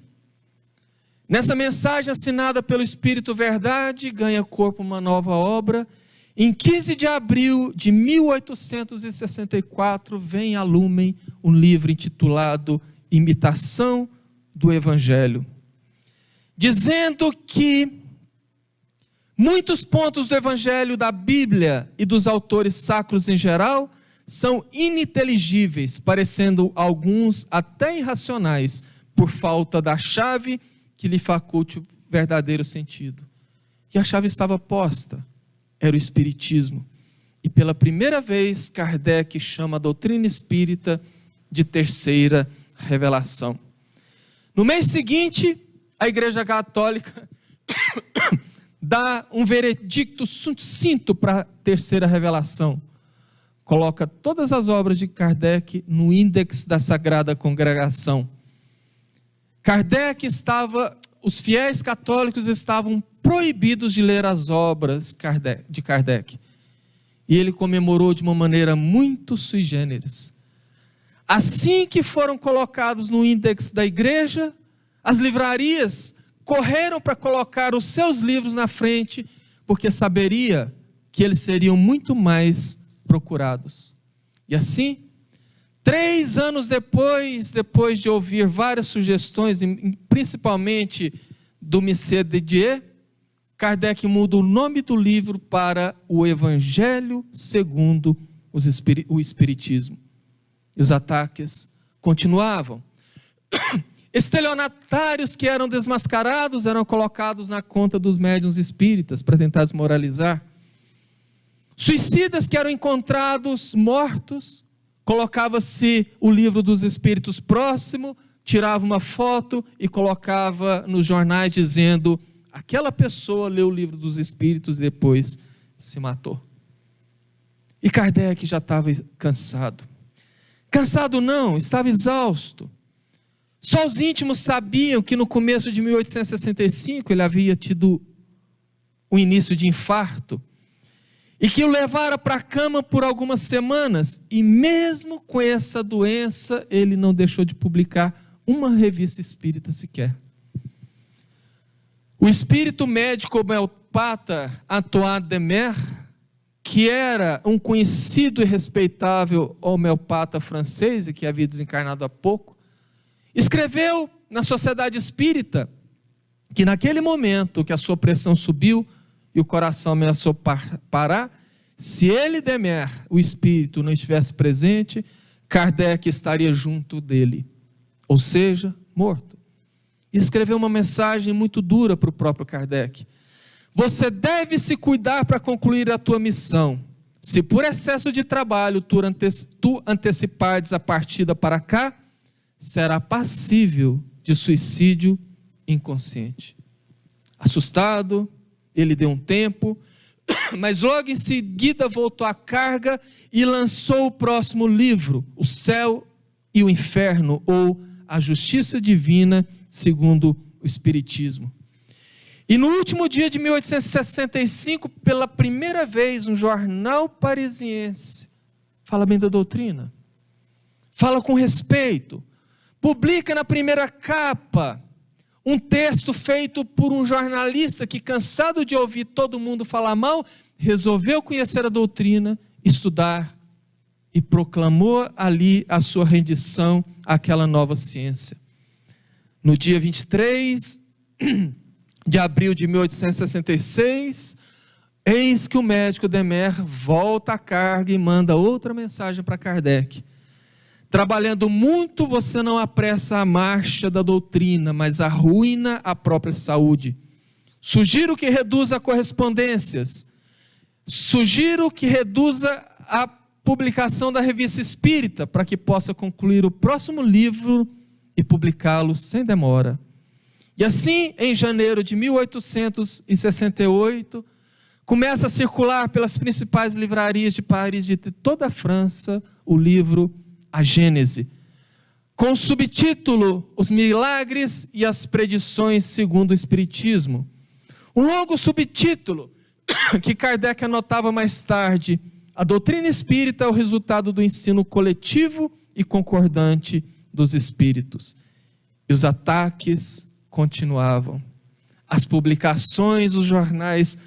nessa mensagem assinada pelo Espírito Verdade, ganha corpo uma nova obra. Em 15 de abril de 1864, vem a lumen um livro intitulado Imitação do Evangelho, dizendo que Muitos pontos do Evangelho, da Bíblia e dos autores sacros em geral são ininteligíveis, parecendo alguns até irracionais, por falta da chave que lhe faculte o verdadeiro sentido. E a chave estava posta, era o Espiritismo. E pela primeira vez, Kardec chama a doutrina espírita de terceira revelação. No mês seguinte, a Igreja Católica dá um veredicto sucinto para a terceira revelação. Coloca todas as obras de Kardec no índex da Sagrada Congregação. Os fiéis católicos estavam proibidos de ler as obras de Kardec. E ele comemorou de uma maneira muito sui generis. Assim que foram colocados no índex da igreja, as livrarias correram para colocar os seus livros na frente, porque saberia que eles seriam muito mais procurados. E assim, 3 anos depois de ouvir várias sugestões, principalmente do Michel de Dieu, Kardec muda o nome do livro para o Evangelho segundo o Espiritismo. E os ataques continuavam. Estelionatários que eram desmascarados eram colocados na conta dos médiuns espíritas para tentar desmoralizar. Suicidas que eram encontrados mortos, colocava-se o livro dos espíritos próximo, tirava uma foto e colocava nos jornais dizendo: aquela pessoa leu o livro dos espíritos e depois se matou. E Kardec já estava cansado. Cansado não, estava exausto. Só os íntimos sabiam que no começo de 1865 ele havia tido um início de infarto e que o levara para a cama por algumas semanas, e mesmo com essa doença ele não deixou de publicar uma revista espírita sequer. O espírito médico homeopata Antoine de Mer, que era um conhecido e respeitável homeopata francês e que havia desencarnado há pouco, escreveu na Sociedade Espírita que naquele momento que a sua pressão subiu e o coração ameaçou parar, se ele, Demer, o espírito, não estivesse presente, Kardec estaria junto dele, ou seja, morto. E escreveu uma mensagem muito dura para o próprio Kardec: você deve se cuidar para concluir a tua missão. Se por excesso de trabalho tu antecipares a partida para cá, será passível de suicídio inconsciente. Assustado, ele deu um tempo, mas logo em seguida voltou à carga e lançou o próximo livro, O Céu e o Inferno, ou A Justiça Divina segundo o Espiritismo. E no último dia de 1865, pela primeira vez, um jornal parisiense fala bem da doutrina, fala com respeito, publica na primeira capa um texto feito por um jornalista que, cansado de ouvir todo mundo falar mal, resolveu conhecer a doutrina, estudar e proclamou ali a sua rendição àquela nova ciência. No dia 23 de abril de 1866, eis que o médico Demer volta à carga e manda outra mensagem para Kardec. Trabalhando muito, você não apressa a marcha da doutrina, mas arruína a própria saúde. Sugiro que reduza correspondências. Sugiro que reduza a publicação da revista espírita, para que possa concluir o próximo livro e publicá-lo sem demora. E assim, em janeiro de 1868, começa a circular pelas principais livrarias de Paris e de toda a França o livro A Gênese, com o subtítulo Os Milagres e as Predições segundo o Espiritismo. Um longo subtítulo que Kardec anotava mais tarde: a doutrina espírita é o resultado do ensino coletivo e concordante dos espíritos. E os ataques continuavam. As publicações, os jornais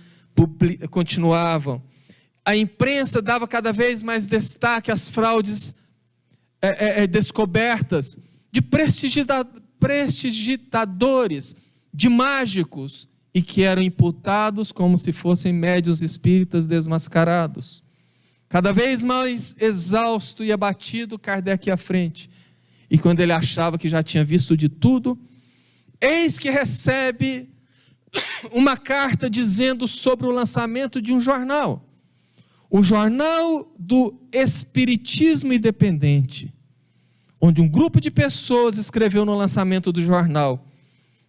continuavam. A imprensa dava cada vez mais destaque às fraudes descobertas de prestidigitadores, de mágicos e que eram imputados como se fossem médiuns espíritas desmascarados. Cada vez mais exausto e abatido, Kardec ia à frente. E quando ele achava que já tinha visto de tudo, eis que recebe uma carta dizendo sobre o lançamento de um jornal. O Jornal do Espiritismo Independente, onde um grupo de pessoas escreveu no lançamento do jornal: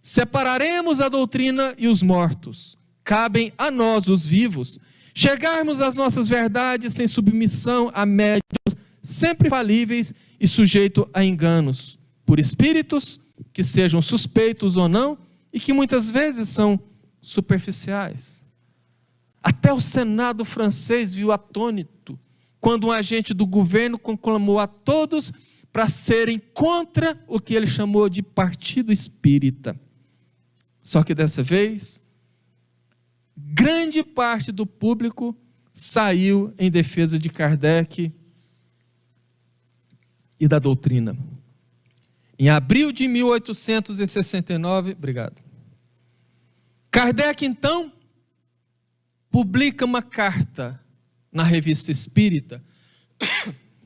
separaremos a doutrina e os mortos. Cabem a nós, os vivos, chegarmos às nossas verdades sem submissão a médiuns sempre falíveis e sujeitos a enganos, por espíritos que sejam suspeitos ou não, e que muitas vezes são superficiais. Até o Senado francês viu atônito quando um agente do governo conclamou a todos para serem contra o que ele chamou de partido espírita. Só que dessa vez, grande parte do público saiu em defesa de Kardec e da doutrina. Em abril de 1869, Kardec, então, publica uma carta na Revista Espírita,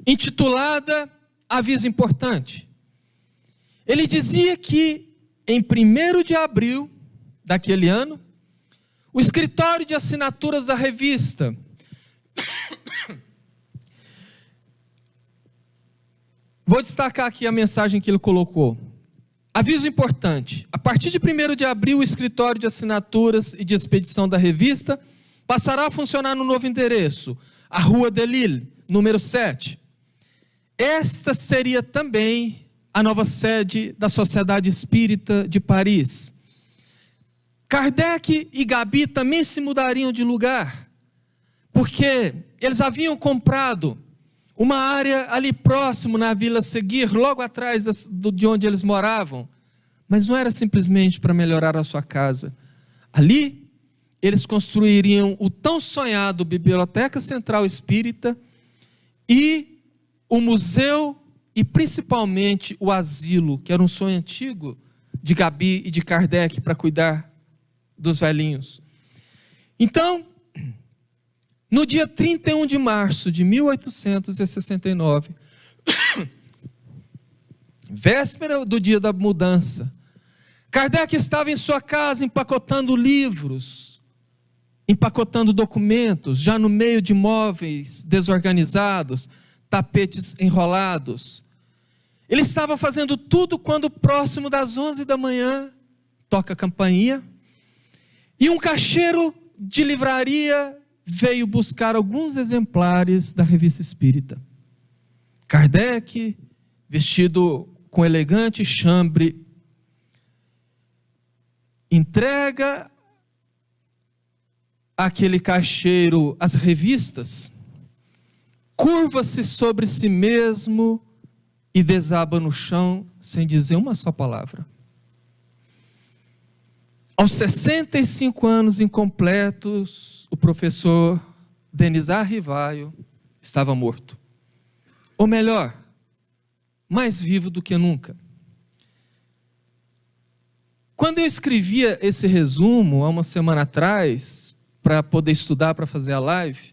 intitulada Aviso Importante. Ele dizia que, em 1º de abril daquele ano, o escritório de assinaturas da revista vou destacar aqui a mensagem que ele colocou. Aviso importante: a partir de 1º de abril, o escritório de assinaturas e de expedição da revista passará a funcionar no novo endereço, a Rua de Lille, número 7. Esta seria também a nova sede da Sociedade Espírita de Paris. Kardec e Gabi também se mudariam de lugar, porque eles haviam comprado uma área ali próximo na Vila Seguir, logo atrás de onde eles moravam. Mas não era simplesmente para melhorar a sua casa. Ali, eles construiriam o tão sonhado Biblioteca Central Espírita e o museu e principalmente o asilo, que era um sonho antigo de Gabi e de Kardec para cuidar dos velhinhos. Então, no dia 31 de março de 1869, véspera do dia da mudança, Kardec estava em sua casa empacotando livros, empacotando documentos, já no meio de móveis desorganizados, tapetes enrolados. Ele estava fazendo tudo quando, próximo das 11 da manhã, toca a campainha, e um caixeiro de livraria veio buscar alguns exemplares da Revista Espírita. Kardec, vestido com elegante chambre, entrega àquele caixeiro as revistas, curva-se sobre si mesmo e desaba no chão sem dizer uma só palavra. Aos 65 anos incompletos, o professor Denizar Rivaio estava morto. Ou melhor, mais vivo do que nunca. Quando eu escrevia esse resumo, há uma semana atrás, para poder estudar, para fazer a live,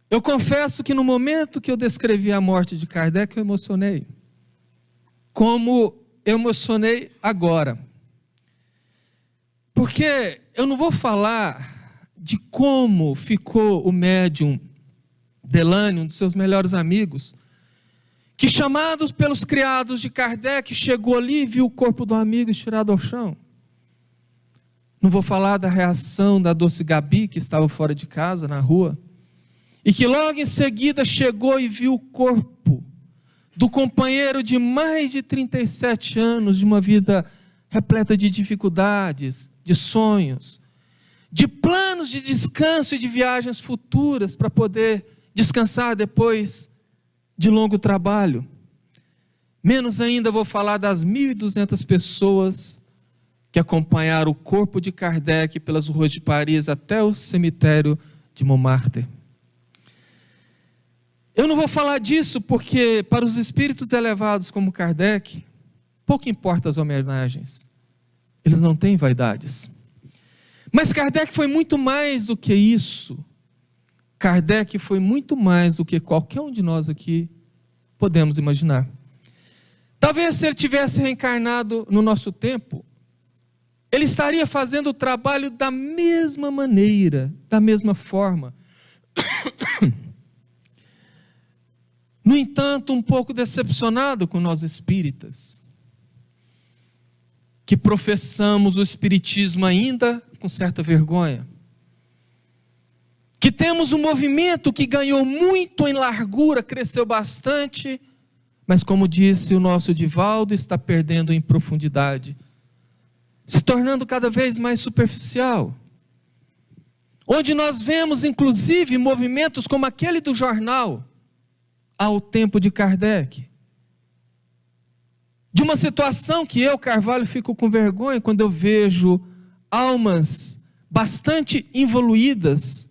eu confesso que no momento que eu descrevi a morte de Kardec, eu emocionei. Como eu emocionei agora. Porque eu não vou falar de como ficou o médium Delânio, um dos seus melhores amigos, que, chamados pelos criados de Kardec, chegou ali e viu o corpo do amigo estirado ao chão. Não vou falar da reação da doce Gabi, que estava fora de casa, na rua, e que logo em seguida chegou e viu o corpo do companheiro de mais de 37 anos, de uma vida repleta de dificuldades, de sonhos, de planos de descanso e de viagens futuras para poder descansar depois de longo trabalho. Menos ainda vou falar das 1.200 pessoas que acompanharam o corpo de Kardec pelas ruas de Paris até o cemitério de Montmartre. Eu não vou falar disso porque, para os espíritos elevados como Kardec, pouco importa as homenagens. Eles não têm vaidades. Mas Kardec foi muito mais do que isso. Kardec foi muito mais do que qualquer um de nós aqui podemos imaginar. Talvez se ele tivesse reencarnado no nosso tempo, ele estaria fazendo o trabalho da mesma maneira, da mesma forma. No entanto, um pouco decepcionado com nós espíritas, que professamos o espiritismo ainda com certa vergonha, que temos um movimento que ganhou muito em largura, cresceu bastante, mas como disse o nosso Divaldo, está perdendo em profundidade, se tornando cada vez mais superficial, onde nós vemos inclusive movimentos como aquele do jornal, ao tempo de Kardec, de uma situação que eu, Carvalho, fico com vergonha quando eu vejo almas bastante evoluídas,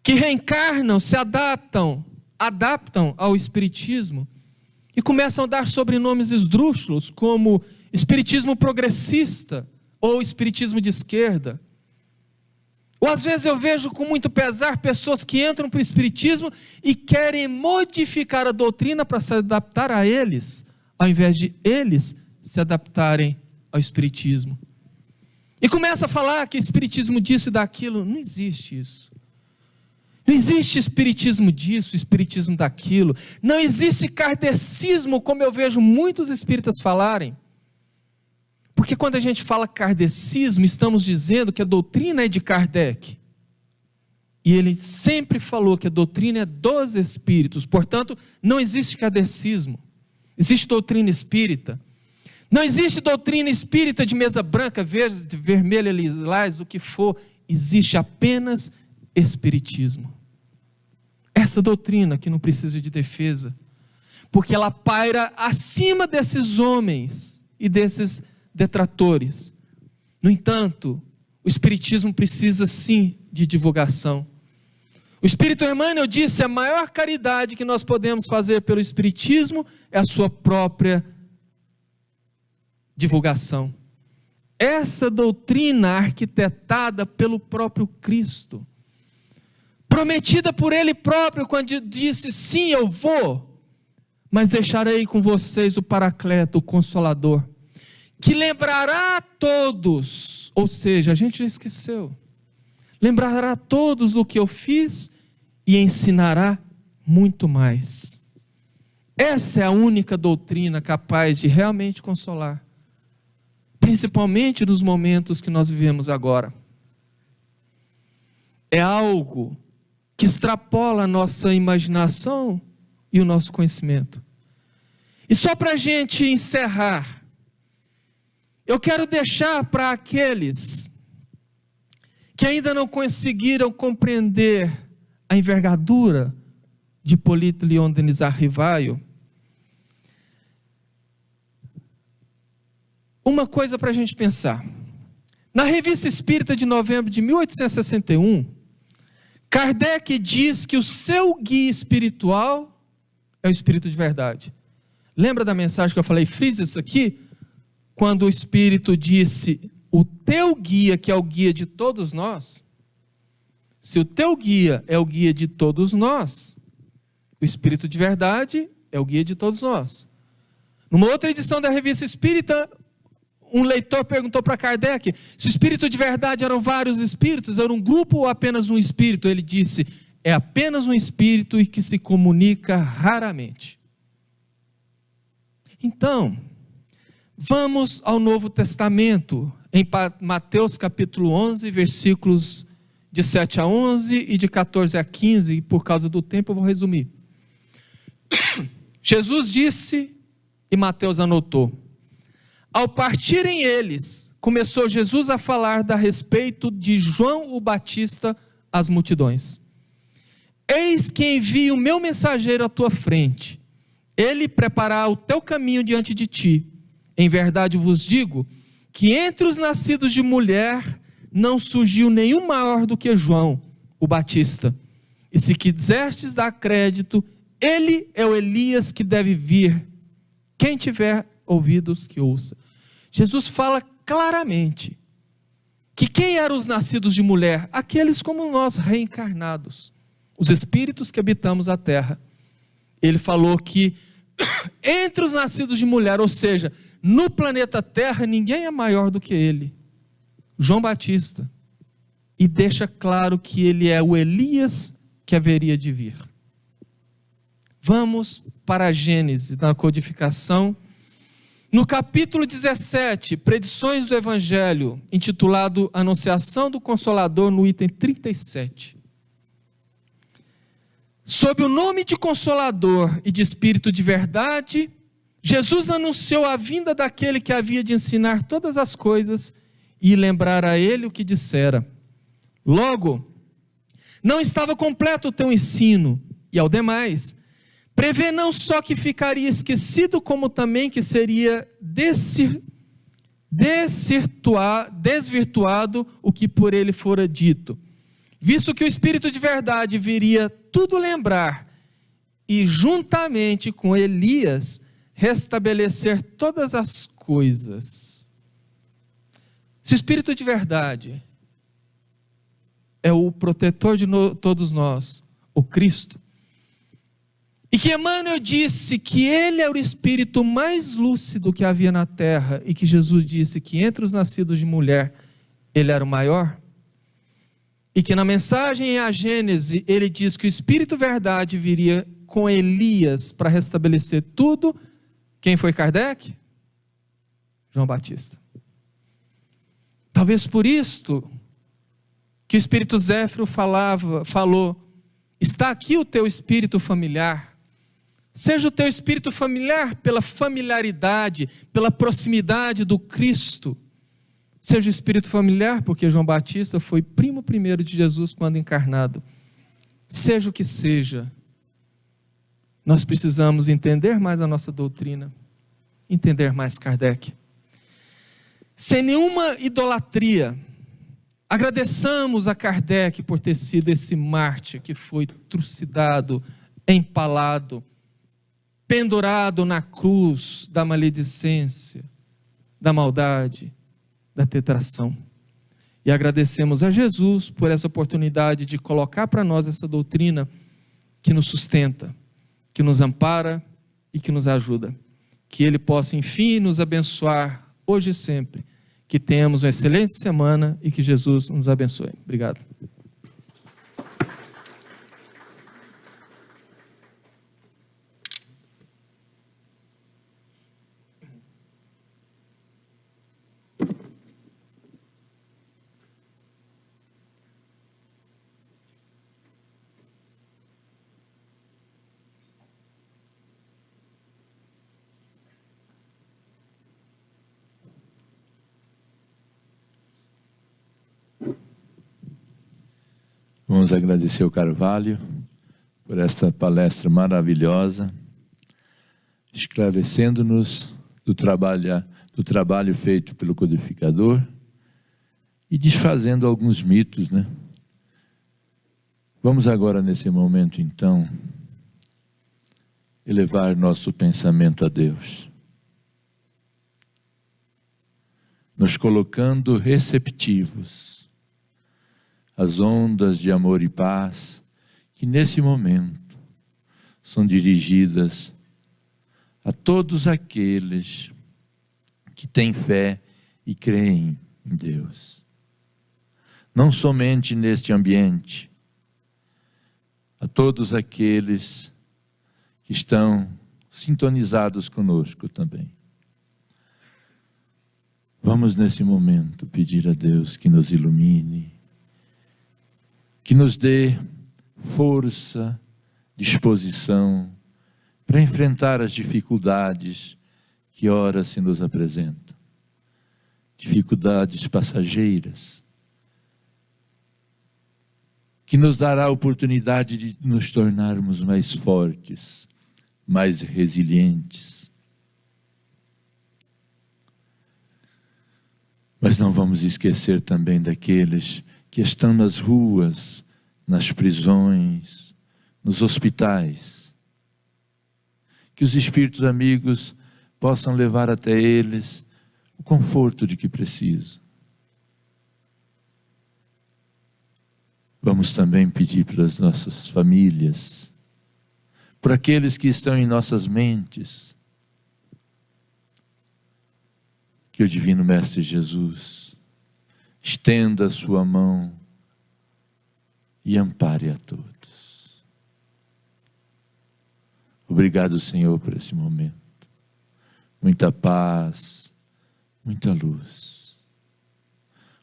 que reencarnam, se adaptam ao espiritismo, e começam a dar sobrenomes esdrúxulos, como espiritismo progressista, ou espiritismo de esquerda. Ou às vezes eu vejo com muito pesar pessoas que entram para o espiritismo e querem modificar a doutrina para se adaptar a eles, ao invés de eles se adaptarem ao espiritismo. E começa a falar que espiritismo disso e daquilo. Não existe isso. Não existe espiritismo disso, espiritismo daquilo. Não existe kardecismo, como eu vejo muitos espíritas falarem. Porque quando a gente fala kardecismo, estamos dizendo que a doutrina é de Kardec. E ele sempre falou que a doutrina é dos espíritos. Portanto, não existe kardecismo. Existe doutrina espírita. Não existe doutrina espírita de mesa branca, verde, vermelha, lilás, o que for. Existe apenas espiritismo. Essa doutrina que não precisa de defesa. Porque ela paira acima desses homens e desses detratores. No entanto, o espiritismo precisa sim de divulgação. O Espírito Emmanuel disse: a maior caridade que nós podemos fazer pelo espiritismo é a sua própria divulgação. Essa doutrina arquitetada pelo próprio Cristo, prometida por Ele próprio quando disse: sim, eu vou, mas deixarei com vocês o Paracleto, o Consolador, que lembrará a todos, ou seja, a gente já esqueceu, lembrará a todos do que eu fiz e ensinará muito mais. Essa é a única doutrina capaz de realmente consolar, principalmente nos momentos que nós vivemos agora. É algo que extrapola a nossa imaginação e o nosso conhecimento. E só para a gente encerrar, eu quero deixar para aqueles que ainda não conseguiram compreender a envergadura de Hipólito Leon Denis Arrivaio, uma coisa para a gente pensar. Na Revista Espírita de novembro de 1861, Kardec diz que o seu guia espiritual é o Espírito de verdade. Lembra da mensagem que eu falei? Frisa isso aqui. Quando o Espírito disse: o teu guia, que é o guia de todos nós, se o teu guia é o guia de todos nós, o Espírito de verdade é o guia de todos nós. Numa outra edição da Revista Espírita, um leitor perguntou para Kardec se o Espírito de verdade eram vários espíritos, era um grupo ou apenas um espírito. Ele disse: é apenas um espírito e que se comunica raramente. Então, vamos ao Novo Testamento, em Mateus capítulo 11, versículos de 7 a 11 e de 14 a 15, e por causa do tempo eu vou resumir. Jesus disse, e Mateus anotou: ao partirem eles, começou Jesus a falar a respeito de João o Batista às multidões. Eis que envio o meu mensageiro à tua frente, ele preparará o teu caminho diante de ti. Em verdade vos digo, que entre os nascidos de mulher, não surgiu nenhum maior do que João o Batista. E se quiseres dar crédito, ele é o Elias que deve vir. Quem tiver ouvidos, que ouça. Jesus fala claramente Que quem eram os nascidos de mulher? Aqueles como nós, reencarnados, os espíritos que habitamos a terra. Ele falou que entre os nascidos de mulher, ou seja, no planeta Terra, ninguém é maior do que ele, João Batista. E deixa claro que ele é o Elias que haveria de vir. Vamos para a Gênese, na codificação. No capítulo 17, Predições do Evangelho, intitulado Anunciação do Consolador, no item 37. Sob o nome de Consolador e de Espírito de Verdade, Jesus anunciou a vinda daquele que havia de ensinar todas as coisas e lembrar a ele o que dissera. Logo, não estava completo o teu ensino, e ao demais, prevê não só que ficaria esquecido, como também que seria desvirtuado o que por ele fora dito, visto que o Espírito de Verdade viria tudo lembrar, e juntamente com Elias, restabelecer todas as coisas. Se o Espírito de Verdade é o protetor de todos nós, o Cristo, e que Emmanuel disse que ele era o espírito mais lúcido que havia na terra, e que Jesus disse que entre os nascidos de mulher, ele era o maior, e que na mensagem em a Gênese, ele diz que o Espírito Verdade viria com Elias para restabelecer tudo. Quem foi Kardec? João Batista. Talvez por isto que o Espírito Zéfiro falou, está aqui o teu espírito familiar. Seja o teu espírito familiar pela familiaridade, pela proximidade do Cristo. Seja o espírito familiar, porque João Batista foi primo primeiro de Jesus quando encarnado. Seja o que seja, nós precisamos entender mais a nossa doutrina, entender mais Kardec. Sem nenhuma idolatria, agradeçamos a Kardec por ter sido esse mártir que foi trucidado, empalado, pendurado na cruz da maledicência, da maldade, da tetração. E agradecemos a Jesus por essa oportunidade de colocar para nós essa doutrina que nos sustenta, que nos ampara e que nos ajuda. Que Ele possa, enfim, nos abençoar hoje e sempre. Que tenhamos uma excelente semana e que Jesus nos abençoe. Obrigado. Vamos agradecer ao Carvalho por esta palestra maravilhosa, esclarecendo-nos do trabalho feito pelo codificador e desfazendo alguns mitos, né? Vamos agora, nesse momento, então, elevar nosso pensamento a Deus, nos colocando receptivos as ondas de amor e paz que nesse momento são dirigidas a todos aqueles que têm fé e creem em Deus. Não somente neste ambiente, a todos aqueles que estão sintonizados conosco também. Vamos nesse momento pedir a Deus que nos ilumine, que nos dê força, disposição para enfrentar as dificuldades que ora se nos apresentam. Dificuldades passageiras, que nos dará a oportunidade de nos tornarmos mais fortes, mais resilientes. Mas não vamos esquecer também daqueles que estão nas ruas, nas prisões, nos hospitais. Que os espíritos amigos possam levar até eles o conforto de que precisam. Vamos também pedir pelas nossas famílias, por aqueles que estão em nossas mentes, que o Divino Mestre Jesus estenda a sua mão e ampare a todos. Obrigado, Senhor, por esse momento. Muita paz, muita luz.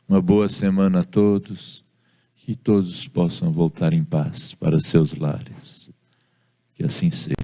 Uma boa semana a todos, que todos possam voltar em paz para seus lares. Que assim seja.